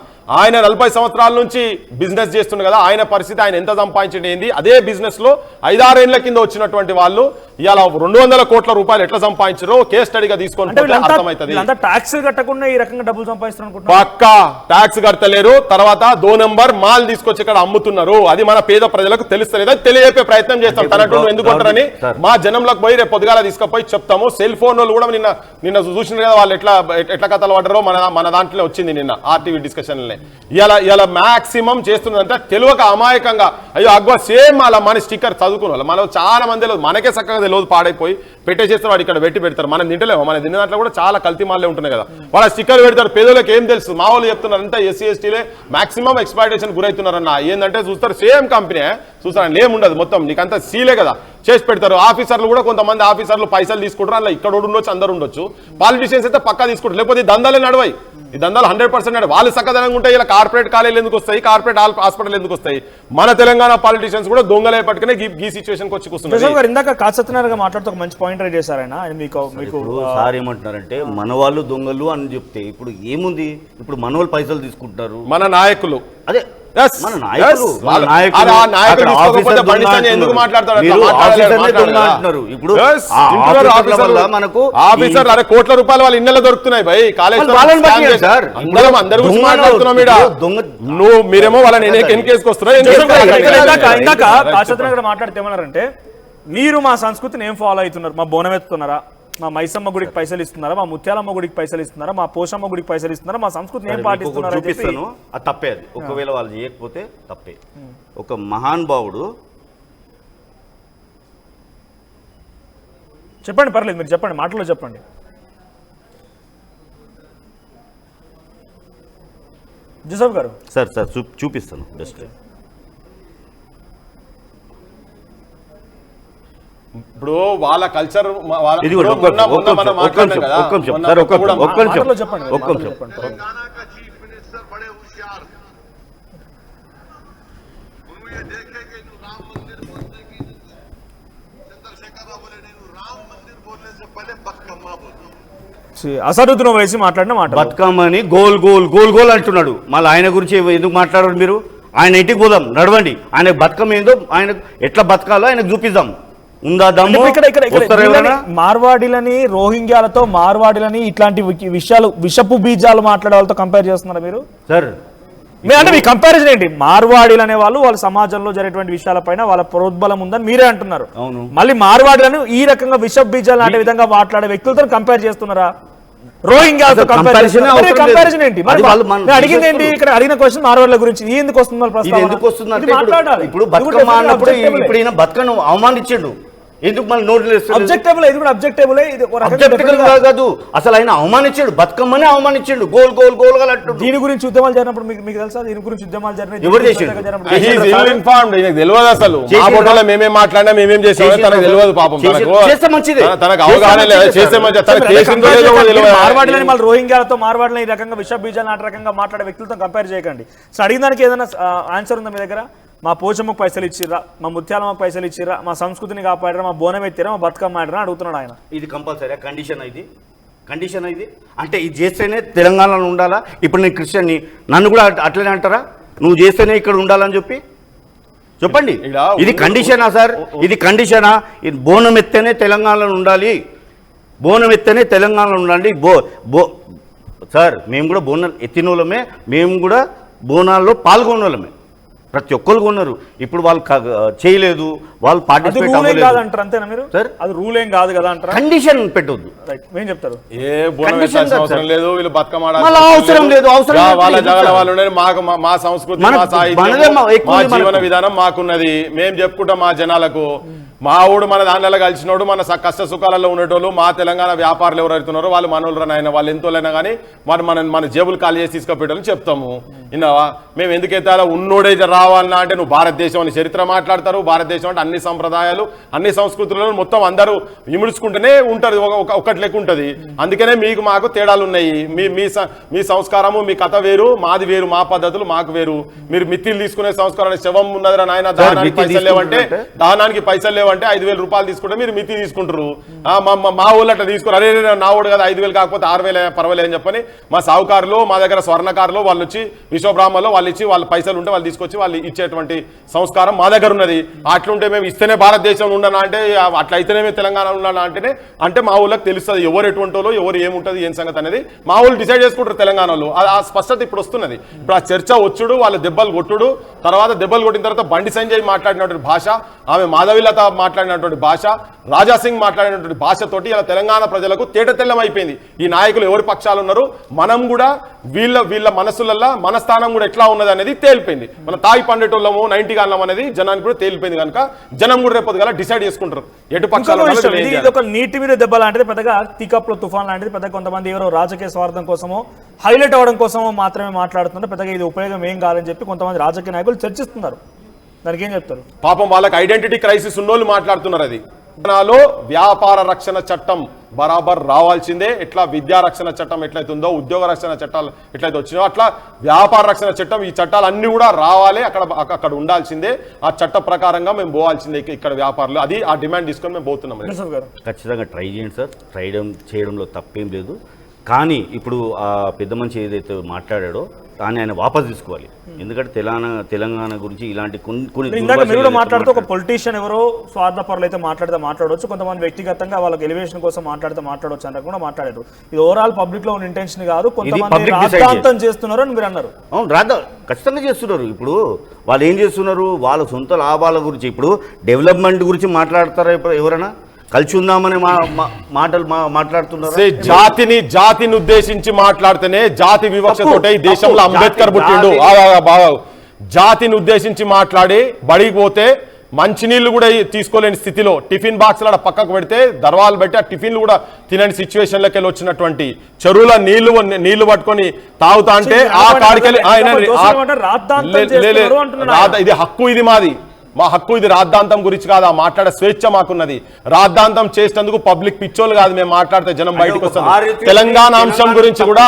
ఆయన 40 సంవత్సరాల నుంచి బిజినెస్ చేస్తున్నారు కదా, ఆయన పరిస్థితి, ఆయన ఎంత సంపాదించింది, అదే బిజినెస్ లో 5-6 ఏళ్ల కింద వచ్చినటువంటి వాళ్ళు ఇవాళ 200 కోట్ల రూపాయలు ఎట్లా సంపాదించారో కేస్ స్టడీగా తీసుకొని అర్థమవుతుంది. ట్యాక్స్ కట్టకుండా ఈ రకంగా డబ్బులు సంపాదిస్తున్నారు, పక్కా ట్యాక్స్ కట్టలేరు. తర్వాత 2 నెంబర్ మాల్ తీసుకొచ్చి ఇక్కడ అమ్ముతున్నారు. అది మన పేద ప్రజలకు తెలుస్తలేదు, తెలియజెప్పే ప్రయత్నం చేస్తాం. తనట్టు ఎందుకు అంటారని మా జనంలోకి పోయి రేపు పొద్దుగాల తీసుకుపోయి చెప్తాము. సెల్ ఫోన్ వాళ్ళు కూడా నిన్న చూసినారు కదా, వాళ్ళు ఎట్లా కథలు పడ్డారో మన దాంట్లో వచ్చింది నిన్న ఆర్టీవీ డిస్కషన్. ఇలా మాక్సిమం చేస్తుందంటే తెలియక అమాయకంగా అయ్యో అగ్వా సేమ్ అలా మన స్టిక్కర్ చదువుకున్న వాళ్ళు మన చాలా మంది మనకే చక్కగా తెలియదు, పాడైపోయి పెట్టేసేస్తే వాడు ఇక్కడ పెడతారు. మనం తింటలేము, మన తిన్న దాంట్లో కూడా చాలా కల్తీ మాలే ఉంటున్నాయి కదా, వాళ్ళ స్టిక్కర్ పెడతారు. పేదలకు ఏం తెలుసు, మా వాళ్ళు చెప్తున్నారు అంతా ఎస్సీ ఎస్టీలే మాక్సిమం ఎక్స్‌ప్లాయిటేషన్ గురవుతున్నారన్న. ఏంటంటే చూస్తారు సేమ్ కంపెనీ చూస్తాను, ఏముండదు, మొత్తం నీకంతా సీలే కదా చేసి పెడతారు. ఆఫీసర్లు కూడా కొంతమంది ఆఫీసర్లు పైసలు తీసుకుంటారు, అలా ఇక్కడ ఉండొచ్చు, అందరు ఉండొచ్చు. పాలిటిషియన్స్ అయితే పక్కా తీసుకుంటారు, లేకపోతే దందాలే నడవాయి. ఈ దందాలు 100% నడవ. వాళ్ళు సక్కదనంగా ఉంటాయి, ఇలా కార్పొరేట్ కాలేజీలు ఎందుకు వస్తాయి, కార్పొరేట్ హాస్పిటల్ ఎందుకు వస్తాయి? మన తెలంగాణ పాలిటిషియన్స్ కూడా దొంగలే పట్టుకునే ఈ సిచ్యువేషన్ వచ్చి కూర్చున్నారు. ఇందాక కాసత్యనారాయణ మాట్లాడుతూ ఒక మంచి పాయింట్ రైజ్ చేశారు ఆయన. మీకు సార్ ఏమంటున్నారంటే మన వాళ్ళు దొంగలు అని చెప్తే ఇప్పుడు ఏముంది, ఇప్పుడు మన వాళ్ళు పైసలు తీసుకుంటారు, మన నాయకులు. అదే మన నాయకులు ఎందుకు మాట్లాడతారు? ఇప్పుడు మనకు ఆఫీసర్ అరే కోట్ల రూపాయలు వాళ్ళ ఇళ్ళలో దొరుకుతున్నాయి భయ్. నువ్వు మీరేమో వాళ్ళని మాట్లాడితే ఏమన్నారంటే, మీరు మా సంస్కృతిని ఏం ఫాలో అవుతున్నారు? మా బోనం ఎత్తుతున్నారా, మా మైసమ్మ గుడికి పైసలు ఇస్తున్నారా, మా ముత్యాలమ్మ గుడికి పైసలు ఇస్తున్నారా, మా పోషమ్మ గుడికి పైసలు ఇస్తున్నారా, మా సంస్కృతిని ఏం పాటిస్తున్నారు? చూపిస్తాను, అది తప్పే. అది ఒకవేళ వాళ్ళు చేయకపోతే తప్పే. ఒక మహానుభావుడు చెప్పండి, పర్లేదు మీరు చెప్పండి, మాటలో చెప్పండి. జోసెఫ్ గారు సార్ చూపిస్తాను బెస్ట్. ఇప్పుడు వాళ్ళ కల్చర్ चंद्रशेखर राव बोले नहीं राम मंदिर बोलने से पहले बकम्मा बोले అసదుద్దీన్ ఓవైసీ మాట్లాడిన మాట బతుకమ్మని గోల్ గోల్ గోల్ గోల్ అంటున్నాడు. మళ్ళీ ఆయన గురించి ఎందుకు మాట్లాడారు మీరు? ఆయన ఇంటికి పోదాం, నడవండి. ఆయన బతుకమ్మ ఏందో ఆయన ఎట్లా బతకాలో ఆయనకు చూపిద్దాం. ఉందా దమ్ము? వస్తారా ఎవరైనా? మార్వాడీలని, రోహింగ్యాలతో మార్వాడీలని ఇట్లాంటి విషయాలు, విషపు బీజాలు మాట్లాడే వాళ్ళతో కంపేర్ చేస్తున్నారా మీరు? సార్ అంటే మీ కంపారిజన్ ఏంటి? మార్వాడీలు అనే వాళ్ళు వాళ్ళ సమాజంలో జరిగేటువంటి విషయాలపైన వాళ్ళ ప్రోద్బలం ఉందని మీరే అంటున్నారు. అవును. మళ్ళీ మార్వాడీలను ఈ రకంగా విషపు బీజాలు లాంటి విధంగా మాట్లాడే వ్యక్తులతో కంపేర్ చేస్తున్నారా? రోహింగ్యాలతో కంపారిజన్ ఏంటి? అడిగింది ఏంటి? ఇక్కడ అడిగిన క్వశ్చన్ మార్వాడీల గురించి. ఈ ఎందుకు వస్తుంది వాళ్ళ ప్రస్తావన? ఎందుకు వస్తుందంటే ఇప్పుడు బతుకమ్మ అన్నప్పుడు ఇప్పుడు ఈయన బతుకను అవమానించాడు. ఎందుకు మళ్ళీ నోట్లు అబ్జెక్టబుల్? ఇది కూడా అబ్జెక్టబుల్ కాదు. అసలు ఆయన అవమానించాడు, బతుకమ్మనే అవమానించాడు. గోల్ గోల్ గోల్ గా అంటాడు. దీని గురించి ఉద్యమాలు జరిగినప్పుడు మీకు తెలుసా? దీని గురించి ఉద్యమాలు జరిగినాయి. ఎవరు చేశారు? తెలియదు అసలు. మా ఫోటోలో మేమేం మాట్లాడినా మేమేం చేసామో తనకు తెలియదు. పాపం చేస్తే మంచిదే, తనకు అవగాహన లేదు. చేస్తే మంచిది. మార్వాడీలని మళ్ళీ రోహింగ్యాలతో మార్వాడీలని ఈ రకంగా విష బీజాలు నాటి రకంగా మాట్లాడే వ్యక్తులతో కంపేర్ చేయకండి. సో అడిగిన దానికి ఏదైనా ఆన్సర్ ఉందా మీ దగ్గర? మా పోచమ్మకు పైసలు ఇచ్చిర్రా, మా ముత్యాలమ్మకు పైసలు ఇచ్చిర్రా, మా సంస్కృతిని కాపాడరా, మా బోనం ఎత్తిరా, మా బతుకమ్మ ఆడరా అడుగుతున్నాడు ఆయన. ఇది కంపల్సరీ కండిషన్ ఇది. కండిషన్ ఇది అంటే ఇది చేస్తేనే తెలంగాణలో ఉండాలా? ఇప్పుడు నేను క్రిస్టియన్ని, నన్ను కూడా అట్లనే అంటారా? నువ్వు చేస్తేనే ఇక్కడ ఉండాలని చెప్పండి. ఇది కండిషనా సార్? ఇది కండిషనా? ఇది బోనం ఎత్తేనే తెలంగాణలో ఉండాలి, బోనం ఎత్తేనే తెలంగాణలో ఉండాలి. సార్ మేము కూడా బోనాలు ఎత్తిన వాళ్ళమే, మేము కూడా బోనాల్లో పాల్గొన్న వాళ్ళమే. ప్రతి ఒక్కరు ఉన్నారు. ఇప్పుడు వాళ్ళు చేయలేదు, వాళ్ళు పార్టిసిపేట్ అవ్వలేదు అంతేనా మీరు? అది రూల్ ఏం కాదు కదా అంటారా? కండిషన్ పెట్టొద్దు. ఏం చెప్తారు? అవసరం లేదు, వీళ్ళు బతుకమ్మ అవసరం లేదు. మా సంస్కృతి, మా జీవన విధానం మాకున్నది. మేము చెప్పుకుంటాం మా జనాలకు. మా ఊడు మన దానిలో కలిసినోడు, మన కష్ట సుఖాలలో ఉండేటోళ్ళు, మా తెలంగాణ వ్యాపారులు ఎవరైతున్నారో వాళ్ళు మనోళ్ళు ఆయన వాళ్ళు ఎంతోలైనా కానీ మన జేబులు ఖాళీ చేసి తీసుకుపెట్టాలని చెప్తాము. విన్నావా? మేము ఎందుకు ఎత్తాలో ఉన్నోడే రావాలన్నా అంటే నువ్వు భారతదేశం అని చరిత్ర మాట్లాడతారు. భారతదేశం అంటే అన్ని సంప్రదాయాలు, అన్ని సంస్కృతులను మొత్తం అందరూ ఇముడుచుకుంటూనే ఉంటుంది, ఒకటి లెక్క ఉంటుంది. అందుకనే మీకు మాకు తేడాలు ఉన్నాయి. మీ సంస్కారము, మీ కథ వేరు, మాది వేరు, మా పద్ధతులు మాకు వేరు. మీరు మిత్తిలు తీసుకునే సంస్కారాన్ని శవం ఉన్నదిరా నాయన, దానానికి పైసలు లేవంటే 5,000 రూపాయలు తీసుకుంటే మీరు మిత్తి తీసుకుంటారు. మా ఊళ్ళో అట్లా తీసుకున్నారు. అరే నా ఊడు కదా 5,000 కాకపోతే 6,000 పర్వాలేదు అని చెప్పని మా సావుకారులు, మా దగ్గర స్వర్ణకారులు వాళ్ళు వచ్చి, విశ్వబ్రాహ్మణులు వాళ్ళు ఇచ్చి, వాళ్ళ పైసలు ఉంటే వాళ్ళు తీసుకొచ్చి వాళ్ళు ఇచ్చేటువంటి సంస్కారం మా దగ్గర ఉన్నది. అట్లుంటే మేము ఇస్తేనే భారతదేశంలో ఉండనా అంటే, అట్లా అయితేనే మేము తెలంగాణలో ఉండనా అంటే మా ఊళ్ళకి తెలుస్తుంది ఎవరు ఎటువంటి వాళ్ళు, ఎవరు ఏముంటుంది, ఏం సంగతి అనేది మా ఊళ్ళు డిసైడ్ చేసుకుంటారు తెలంగాణలో. ఆ స్పష్టత ఇప్పుడు వస్తున్నది. ఇప్పుడు ఆ చర్చ వచ్చుడు, వాళ్ళు దెబ్బలు కొట్టుడు, తర్వాత దెబ్బలు కొట్టిన తర్వాత బండి సంజయ్ మాట్లాడినటువంటి భాష, ఆమె మాధవిలత మాట్లాడినటువంటి భాష, రాజాసింగ్ మాట్లాడినటువంటి భాషతోటి ఇలా తెలంగాణ ప్రజలకు తేటతెల్లం అయిపోయింది. ఈ నాయకులు ఎవరి పక్షాలు ఉన్నారు, మనం కూడా వీళ్ళ మనసులల్లో మన స్థానం కూడా ఎట్లా ఉన్నది అనేది తేలిపోయింది. మన తాయి పండేటోళ్ళము 90 గానం అనేది జనానికి కూడా తేలిపోయింది కనుక జనం కూడా రేపు గల డిసైడ్ చేసుకుంటారు ఎటు పక్షాలు. ఇది ఒక నీటి మీద దెబ్బ లాంటిది, పెద్దగా టీకప్లో తుఫాన్ లాంటిది. పెద్దగా కొంతమంది ఎవరో రాజకీయ స్వార్థం కోసమో, హైలైట్ అవ్వడం కోసమో మాత్రమే మాట్లాడుతున్నారు. పెద్దగా ఇది ఉపయోగం ఏం కాదని చెప్పి కొంతమంది రాజకీయ నాయకులు చర్చిస్తున్నారు. దానికి ఏం చెప్తారు? పాపం వాళ్ళకి ఐడెంటిటీ క్రైసిస్ ఉన్నోళ్ళు మాట్లాడుతున్నారు. అది వ్యాపార రక్షణ చట్టం బరాబర్ రావాల్సిందే. ఎట్లా విద్యా రక్షణ చట్టం ఎట్లయితే ఉందో, ఉద్యోగ రక్షణ చట్టాలు ఎట్లయితే వచ్చినాయో అట్లా వ్యాపార రక్షణ చట్టం, ఈ చట్టాలు అన్ని కూడా రావాలి, అక్కడ ఉండాల్సిందే. ఆ చట్ట ప్రకారంగా మేము పోవాల్సిందే ఇక్కడ వ్యాపారులు. అది ఆ డిమాండ్ తీసుకొని మేము పోతున్నాం. ఖచ్చితంగా ట్రై చేయండి సార్, ట్రై చేయడంలో తప్పేం లేదు. కానీ ఇప్పుడు ఆ పెద్ద మనిషి ఏదైతే మాట్లాడాడో దాన్ని ఆయన వాపస్ తీసుకోవాలి. ఎందుకంటే తెలంగాణ గురించి ఇలాంటి కొన్ని మాట్లాడుతూ ఒక పొలిటీషియన్ ఎవరో స్వార్థపరులు అయితే మాట్లాడవచ్చు, కొంతమంది వ్యక్తిగతంగా వాళ్ళకి ఎలివేషన్ కోసం మాట్లాడవచ్చు అంటే కూడా మాట్లాడారు. ఇది ఓవరాల్ పబ్లిక్ లో ఉన్న ఇంటెన్షన్ కాదు, కొంతమంది రాద్ధాంతం చేస్తున్నారు అని మీరు అన్నారు. అవును, ఖచ్చితంగా చేస్తున్నారు. ఇప్పుడు వాళ్ళు ఏం చేస్తున్నారు, వాళ్ళ సొంత లాభాల గురించి, ఇప్పుడు డెవలప్మెంట్ గురించి మాట్లాడతారా ఎవరైనా? కలిసి ఉందామని మాటలు మాట్లాడుతున్నారు. జాతిని ఉద్దేశించి మాట్లాడితేనే జాతి వివక్షతోటే ఈ దేశంలో అంబేద్కర్ పుట్టిండు. జాతిని ఉద్దేశించి మాట్లాడి బడికి పోతే మంచినీళ్ళు కూడా తీసుకోలేని స్థితిలో టిఫిన్ బాక్స్ పక్కకు పెడితే దర్వాలు పెట్టి ఆ టిఫిన్లు కూడా తినని సిచ్యువేషన్లోకి వెళ్ళి వచ్చినటువంటి చెరువుల నీళ్లు పట్టుకొని తాగుతా అంటే ఆ కాడికెళ్ళి ఇది హక్కు, ఇది మాది, మా హక్కు, ఇది రాద్ధాంతం గురించి కాదు. ఆ మాట్లాడే స్వేచ్ఛ మాకున్నది. రాద్ధాంతం చేసేందుకు పబ్లిక్ పిచ్చోలు కాదు. మేము మాట్లాడితే జనం బయటకు వస్తారు. తెలంగాణ అంశం గురించి కూడా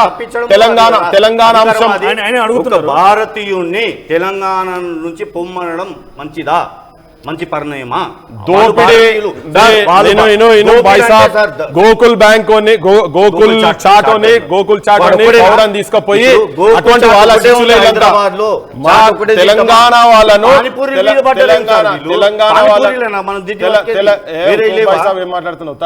తెలంగాణ అంశం భారతీయుణ్ణి తెలంగాణ నుంచి పొమ్మనడం మంచిదా? మంచి పరిణయమా? దోపిడీ గోకుల్ బ్యాంక్ గోకుల్ చాట్ పౌరాన్ని తీసుకుపోయి అటువంటి వాళ్ళ శిష్యులే మా తెలంగాణ వాళ్ళను తెలంగాణ ఏం మాట్లాడుతున్నావు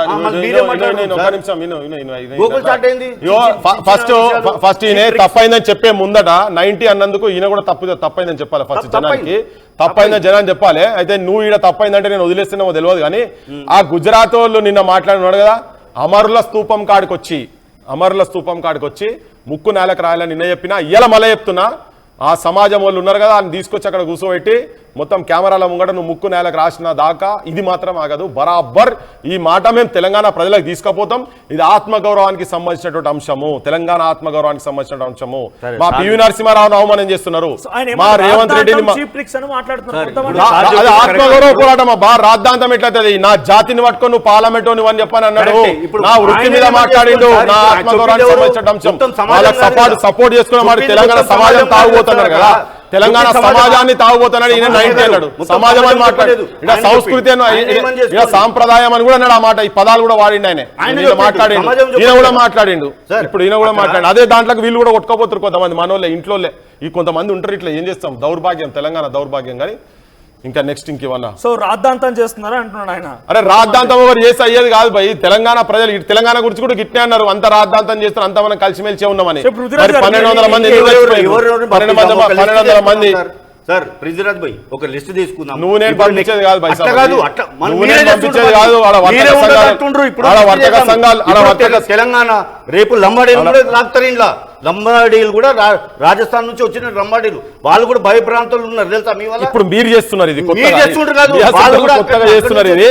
ఫస్ట్ ఈయన తప్పైందని చెప్పే ముందట 90 అన్నందుకు ఈయన కూడా తప్పైందని చెప్పాలి ఫస్ట్ జనానికి. తప్పైందని జనాన్ని చెప్పాలి. అయితే నువ్వు ఈడ తప్పైందంటే నేను వదిలేస్తున్నామో తెలియదు కానీ ఆ గుజరాత్ వాళ్ళు నిన్న మాట్లాడినాడు కదా, అమరుల స్తూపం కాడికి వచ్చి ముక్కు నేలకు రాయాలని నిన్న చెప్పినా ఇయ్యాల మళ్ళీ చెప్తున్నా. ఆ సమాజం వాళ్ళు ఉన్నారు కదా, ఆయన తీసుకొచ్చి అక్కడ కూర్చోబెట్టి మొత్తం కెమెరాల ముంగట నువ్వు ముక్కు నేలకు రాసిన దాకా ఇది మాత్రం ఆగదు. బరాబర్ ఈ మాట మేము తెలంగాణ ప్రజలకు తీసుకుపోతాం. ఇది ఆత్మగౌరవానికి సంబంధించినటువంటి అంశము, తెలంగాణ ఆత్మగౌరవానికి సంబంధించిన అంశము. మా పివి నరసింహారావును అవమానం చేస్తున్నారు, మా రేవంత్ రెడ్డిని. అది ఆత్మగౌరవ పోరాటం అబ్బా. రాద్ధాంతం ఎట్లయితే నా జాతిని పట్టుకొని నువ్వు పార్లమెంట్ అని చెప్పని అన్నాడు. నా వృత్తి మీద మాట్లాడిండు, నా ఆత్మగౌరవానికి సంబంధించిన అంశం. వాళ్ళకి సపోర్ట్ చేసుకున్న మాట తెలంగాణ సమాజం తాగుపోతున్నారు కదా, తెలంగాణ సమాజాన్ని తాగుపోతున్నాడు. ఈయన 90 అన్నాడు, సమాజం అని మాట్లాడు, ఇలా సంస్కృతి ఇలా సాంప్రదాయం అని కూడా అన్నాడు. ఆ మాట ఈ పదాలు కూడా వాడిండు ఆయన మాట్లాడిండు. ఈయన కూడా మాట్లాడిండు, ఇప్పుడు ఈయన కూడా మాట్లాడు. అదే దాంట్లోకి వీళ్ళు కూడా కొట్టుకోపోతారు కొంతమంది మనోళ్ళే, ఇంట్లోలే. ఈ కొంతమంది ఉంటారు ఇట్లా. ఏం చేస్తాం, దౌర్భాగ్యం, తెలంగాణ దౌర్భాగ్యం. కానీ ఇంకా నెక్స్ట్ ఇంకేమన్నా సో రాద్ధాంతం చేస్తున్నారా అంటున్నాడు ఆయన. అరే రాద్ధాంతం ఎవరు చేసి అయ్యేది కాదు భయ్. తెలంగాణ ప్రజలు తెలంగాణ గురించి కూడా గిట్నే అన్నారు, అంత రాద్ధాంతం చేస్తున్నారు, అంత మనం కలిసిమెలిసి ఉన్నామని. 1200 మంది 1200 మంది సార్ పృథ్వీరాజ్ భాయ్ ఒక లిస్ట్ తీసుకుందాం. నువ్వు నేను పంపించేది కాదు భయ్, పంపించేది కాదు. తెలంగాణ రేపు లంబాడీలు కూడా లాగుతారు. ఇంట్లో లంబాడీలు కూడా రాజస్థాన్ నుంచి వచ్చిన లంబాడీలు వాళ్ళు కూడా భయభ్రాంతులు ఉన్నారు తెలుసా మీ వల్ల. ఇప్పుడు మీరు చేస్తున్నారు ఇది, మీరు చేస్తుంటారు కాదు, వాళ్ళు కూడా కొత్తగా చేస్తున్నారు ఇది.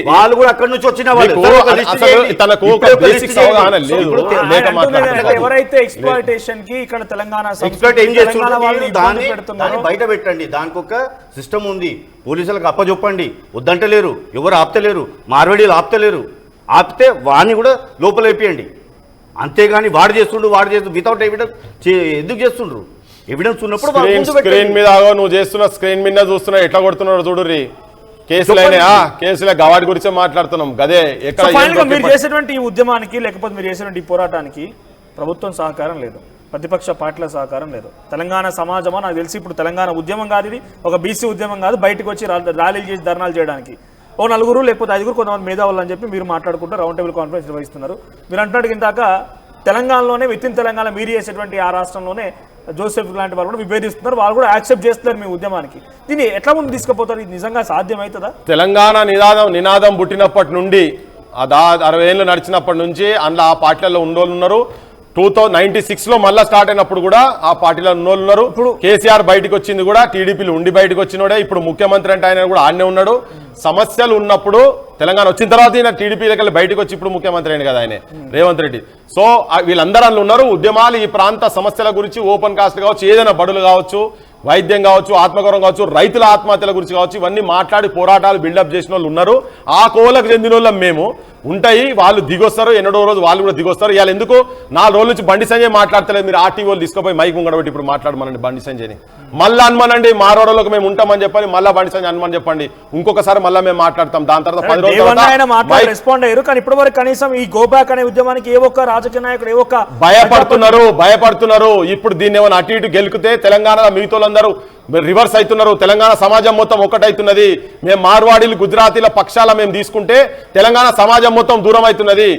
వాళ్ళు కూడా అక్కడి నుంచి వచ్చిన వాళ్ళు. తనకు బేసిక్స్ అవగాహన లేదు. ఎవరైతే ఎక్స్‌ప్లాయిటేషన్ కి ఇక్కడ తెలంగాణ ఎక్స్‌ప్లాయిట్ ఏం చేస్తున్నారు దాన్ని బయట పెట్టండి. దానికి ఒక సిస్టమ్ ఉంది, పోలీసులకు అప్పచెప్పండి. వద్దంటలేరు, ఎవరు ఆపుతలేరు, మార్వాడీలు ఆపుతలేరు. ఆపితే వాడిని కూడా లోపల వేపియండి. అంతేగాని వాడు చేస్తుండ్రు వితౌట్ ఎవిడెన్స్ ఎందుకు చేస్తుండ్రు? ఎవిడెన్స్ ఉన్నప్పుడు స్క్రీన్ మీద నువ్వు చేస్తున్న స్క్రీన్ మీద చూస్తున్నా ఎట్లా కొడుతున్నాడు చూడుర్రి. కేసులే గవాడి గురించి మాట్లాడుతున్నాం గదే. ఎక్కడ మీరు చేసేటువంటి ఈ ఉద్యమానికి లేకపోతే మీరు చేసేటువంటి ఈ పోరాటానికి ప్రభుత్వం సహకారం లేదు, ప్రతిపక్ష పార్టీల సహకారం లేదు. తెలంగాణ సమాజమా నాకు తెలిసి ఇప్పుడు తెలంగాణ ఉద్యమం కాదు, ఇది ఒక బీసీ ఉద్యమం కాదు. బయటకు వచ్చి ర్యాలీలు చేసి ధర్నాలు చేయడానికి ఓ 4 లేకపోతే 5 కొంతమంది మేధావులు అని చెప్పి మీరు మాట్లాడుకుంటూ రౌండ్ టేబుల్ కాన్ఫరెన్స్ నిర్వహిస్తున్నారు. మీరు అంటున్నట్టు ఇందాక తెలంగాణలోనే విత్ ఇన్ తెలంగాణ మీరు చేసేటువంటి ఆ రాష్ట్రంలోనే జోసెఫ్ లాంటి వాళ్ళు కూడా విభేదిస్తున్నారు, వాళ్ళు కూడా యాక్సెప్ట్ చేస్తున్నారు మీ ఉద్యమానికి. దీన్ని ఎట్లా ముందు తీసుకుపోతారు? ఇది నిజంగా సాధ్యమవుతుందా? తెలంగాణ నినాదం పుట్టినప్పటి నుండి 60 ఏళ్ళు నడిచినప్పటి నుంచి అందులో ఆ పార్టీలలో ఉన్నోళ్ళు ఉన్నారు. 1996లో మళ్ళా స్టార్ట్ అయినప్పుడు కూడా ఆ పార్టీలో ఉన్నోళ్ళు ఉన్నారు. ఇప్పుడు కేసీఆర్ బయటకు వచ్చింది కూడా టీడీపీలు ఉండి బయటకు వచ్చినోడే. ఇప్పుడు ముఖ్యమంత్రి అంటే ఆయన కూడా ఆడనే ఉన్నాడు. సమస్యలు ఉన్నప్పుడు తెలంగాణ వచ్చిన తర్వాత ఈయన టీడీపీలకి బయటకు వచ్చి ఇప్పుడు ముఖ్యమంత్రి అయింది కదా ఆయన రేవంత్ రెడ్డి. సో వీళ్ళందరూ అందులో ఉన్నారు. ఉద్యమాలు ఈ ప్రాంత సమస్యల గురించి ఓపెన్ కాస్ట్ కావచ్చు, ఏదైనా బడులు కావచ్చు, వైద్యం కావచ్చు, ఆత్మగౌరవం కావచ్చు, రైతుల ఆత్మహత్యల గురించి కావచ్చు, ఇవన్నీ మాట్లాడి పోరాటాలు బిల్డప్ చేసిన వాళ్ళు ఉన్నారు. ఆ కోలకు చెందిన వాళ్ళం మేము. ఉంటాయి వాళ్ళు దిగొస్తారు, ఎన్నడో రోజు వాళ్ళు కూడా దిగొస్తారు. ఇవాళ ఎందుకు 4 రోజుల నుంచి బండి సంజయ్ మాట్లాడతలేదు, మీరు ఆర్టీ వాళ్ళు తీసుకుపోయి మైక్ ముంగడబెట్టి ఇప్పుడు మాట్లాడమనండి బండి సంజయ్ని. మళ్ళీ అనుమానండి మారోడలోకి మేము ఉంటామని చెప్పని మళ్ళీ బండి సంజయ్ అనుమానం చెప్పండి, ఇంకొకసారి మళ్ళీ మేము మాట్లాడతాం. దాని తర్వాత 10 రోజులు రెస్పాండ్ అయ్యారు. కానీ ఇప్పటి వరకు కనీసం ఈ గో బ్యాక్ అనే ఉద్యమానికి ఏ ఒక్క రాజకీయ నాయకుడు ఏ ఒక్క భయపడుతున్నారు. ఇప్పుడు దీన్ని ఏమైనా అటు ఇటు గెలికితే తెలంగాణ మిగతాలందరూ రివర్స్ అవుతున్నారు. తెలంగాణ సమాజం మొత్తం ఒకటైతున్నది. మేము మార్వాడీలు గుజరాతీల పక్షాల మేము తీసుకుంటే తెలంగాణ సమాజం మొత్తం దూరం అవుతున్నది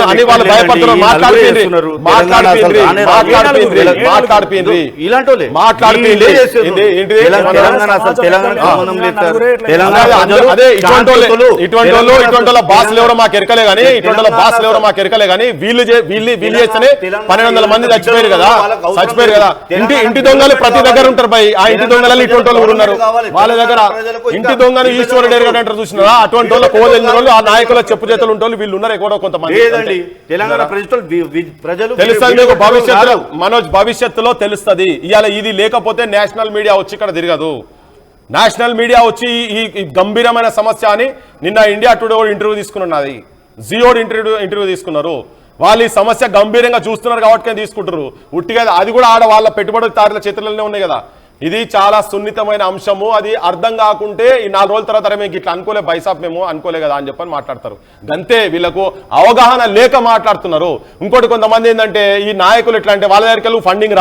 అని వాళ్ళు భయపడుతున్నారు. ఇటువంటి బాసులు ఎవరో మాకు ఎరకలే కానీ వీళ్ళు చేస్తేనే 1200 మంది చచ్చిపోయారు కదా. ఇంటి దొంగలు ప్రతి దగ్గర ఉంటారు. ఆ ఇంటి దొంగలు ఇటువంటి వాళ్ళు కూడా ఉన్నారు. వాళ్ళ దగ్గర ఇంటి దొంగలు ఈశ్వర డేర్ అంటారు చూసినారా, అటువంటి వాళ్ళు కోదెళ్ళిన వాళ్ళు, ఆ నాయకుల చెప్పు చేతులు ఉంటే వీళ్ళు ఉన్నారు ఎక్కడో కొంతమంది. తెలుస్తుంది భవిష్యత్తులో, మనోజ్ భవిష్యత్తులో తెలుస్తుంది. ఇవాళ ఇది లేకపోతే నేషనల్ మీడియా వచ్చి ఇక్కడ తిరగదు. నేషనల్ మీడియా వచ్చి ఈ గంభీరమైన సమస్య అని నిన్న ఇండియా టుడే ఇంటర్వ్యూ తీసుకున్నది, జియో ఇంటర్వ్యూ తీసుకున్నారు. వాళ్ళు ఈ సమస్య గంభీరంగా చూస్తున్నారు కాబట్టి తీసుకుంటారు. ఉట్టిగా అది కూడా ఆడ వాళ్ళ పెట్టుబడిదారుల చేతుల్లోనే ఉన్నాయి కదా. ఇది చాలా సున్నితమైన అంశము. అది అర్థం కాకుంటే ఈ 4 రోజుల తర్వాత మేము ఇట్లా అనుకోలే బైసాప్ మేము అనుకోలే కదా అని చెప్పని మాట్లాడతారు. గంతే, వీళ్ళకు అవగాహన లేక మాట్లాడుతున్నారు. ఇంకోటి కొంతమంది ఏంటంటే ఈ నాయకులు ఎట్లా అంటే వాళ్ళ దగ్గరికి వెళ్ళి ఫండింగ్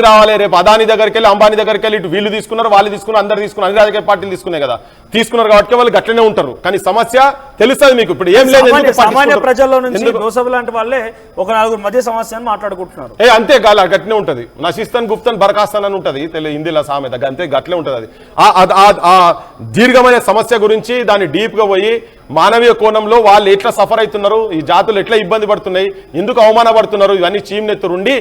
రావాలి, రేపు అదాని దగ్గరికి వెళ్ళి అంబానీ దగ్గరికి వెళ్ళి ఇటు వీళ్ళు తీసుకున్నారు, వాళ్ళు తీసుకున్నారు, అందరు తీసుకున్నారు, అన్ని రాజకీయ పార్టీలు తీసుకున్నాయి కదా, తీసుకున్నారు కాబట్టి వాళ్ళు గట్లనే ఉంటారు. కానీ సమస్య తెలుస్తుంది మీకు ఇప్పుడు ఏం లేదు. సామాన్య ప్రజల్లో నుంచి జోసెఫ్ లాంటి వాళ్ళే ఒక 4 మధ్య సమస్యను మాట్లాడుకుంటున్నారు. అంతే కాదు, గట్లనే ఉంటది. నశిస్తాన్ గుప్తన్ బరఖాస్తాన్ అని ఉంటది హిందీలో సామెత, అంతే గట్లే ఉంటది. అది ఆ దీర్ఘమైన సమస్య గురించి దాన్ని డీప్ గా పోయి మానవీయ కోణంలో వాళ్ళు ఎట్లా సఫర్ అవుతున్నారు, ఈ జాతులు ఎట్లా ఇబ్బంది పడుతున్నాయి, ఎందుకు అవమానపడుతున్నారు, ఇవన్నీ చీమ్నెత్తురుండి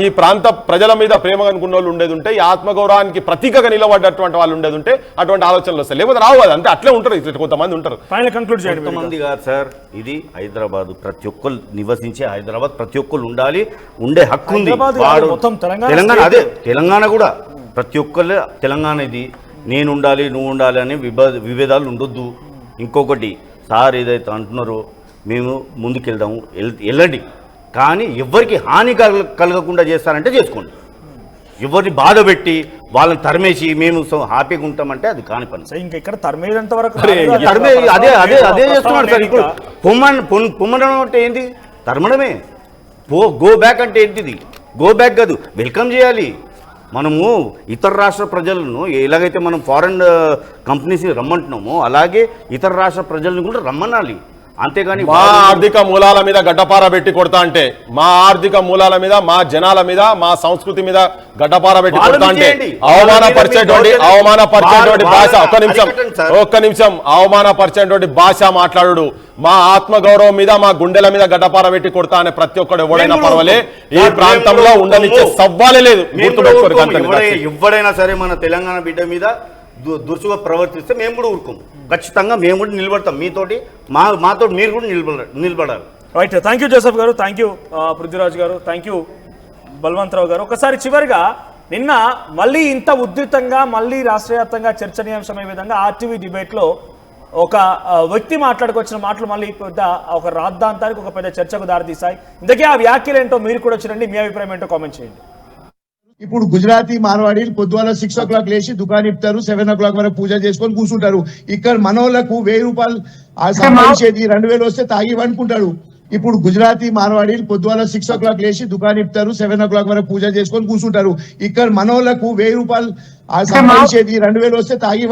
ఈ ప్రాంత ప్రజల మీద ప్రేమ అనుకున్న వాళ్ళు ఉండేది ఉంటే, ఈ ఆత్మగౌరవానికి ప్రతీకగా నిలబడ్డటువంటి వాళ్ళు ఉండేది ఉంటే అటువంటి ఆలోచనలు వస్తాయి. లేకపోతే రావు కదా, అంతే అట్లే ఉంటారు. ఇట్లా కొంతమంది ఉంటారు. ఫైనల్ కంక్లూడ్ చేయండి. కొంతమంది కాదు సార్, ఇది హైదరాబాద్, ప్రతి ఒక్కరు నివసించే హైదరాబాద్, ప్రతి ఒక్కరు ఉండాలి, ఉండే హక్కు ఉంది. మొత్తం తెలంగాణ అదే, తెలంగాణ కూడా ప్రతి ఒక్కరు తెలంగాణ ఇది, నేను ఉండాలి నువ్వు ఉండాలి అనే విభేదాలు ఉండొద్దు. ఇంకొకటి సార్ ఏదైతే అంటున్నారో మేము ముందుకెళ్దాము, వెళ్ళండి, కానీ ఎవరికి హాని కలగకుండా చేస్తారంటే చేసుకోండి. ఎవరిని బాధ పెట్టి వాళ్ళని తరిమేసి మేము హ్యాపీగా ఉంటామంటే అది కాని పని. ఇంకా ఇక్కడ తరిమేదంత వరకు అదే చేస్తున్నాడు సార్. ఇప్పుడు పొమ్మడం అంటే ఏంటి? తరమడమే. గో బ్యాక్ అంటే ఏంటిది? గో బ్యాక్ కాదు, వెల్కమ్ చేయాలి. మనము ఇతర రాష్ట్ర ప్రజలను ఎలాగైతే మనం ఫారెన్ కంపెనీస్ని రమ్మంటున్నామో అలాగే ఇతర రాష్ట్ర ప్రజలను కూడా రమ్మనాలి. అంతేగాని మా ఆర్థిక మూలాల మీద గడ్డపార పెట్టి కొడతా అంటే, మా ఆర్థిక మూలాల మీద, మా జనాల మీద, మా సంస్కృతి మీద గడ్డపార పెట్టి కొడతా అంటే అవమానపరిచేటువంటి భాష, ఒక్క నిమిషం అవమానపరిచేటువంటి భాష మాట్లాడు. మా ఆత్మగౌరవం మీద, మా గుండెల మీద గడ్డపార పెట్టి కొడతా అనే ప్రతి ఒక్కడు ఎవడైనా పర్వాలే, ఈ ప్రాంతంలో ఉండనిచ్చే సవ్వాలే లేదు. ఎవడైనా సరే మన తెలంగాణ బిడ్డ మీద దురుసుగా ప్రవర్తిస్తే మేము కూడా ఊరుకోము. ఖచ్చితంగా మేము కూడా నిలబడతాం మీతోటి, మాతో మీరు కూడా నిలబడాలి. రైట్, థ్యాంక్ యూ జోసెఫ్ గారు, థ్యాంక్ యూ పృథ్వీరాజ్ గారు, థ్యాంక్ యూ బల్వంతరావు గారు. ఒకసారి చివరిగా నిన్న మళ్ళీ ఇంత ఉధృతంగా మళ్ళీ రాష్ట్ర వ్యాప్తంగా చర్చనీయాంశమయ్యే విధంగా ఆర్టీవీ డిబేట్లో ఒక వ్యక్తి మాట్లాడుకొచ్చిన మాటలు మళ్ళీ పెద్ద ఒక రాద్ధాంతానికి, ఒక పెద్ద చర్చకు దారితీశాయి. ఇంతకీ ఆ వ్యాఖ్యలు ఏంటో మీరు కూడా వచ్చినండి, మీ అభిప్రాయం ఏంటో కామెంట్ చేయండి. ఇప్పుడు గుజరాతీ మార్వాడీలు పొద్దువాల 6 o'clock లేచి దుకాణం ఇప్పుతారు, 7 o'clock వరకు పూజ చేసుకొని కూర్చుంటారు. ఇక్కడ మనోళ్లకు 1000 రూపాయలు సంపాదించేది 2000 వస్తే తాగి అనుకుంటాడు. ఇప్పుడు గుజరాతీ మార్వాడీలు పొద్దువాల 6 o'clock లేచి దుకాణం ఇప్పుతారు, 7 o'clock వరకు పూజ చేసుకొని కూర్చుంటారు. ఇక్కడ మనోళ్లకు 1000 రూపాయలు సంపాదించేది 2000 వస్తే తాగి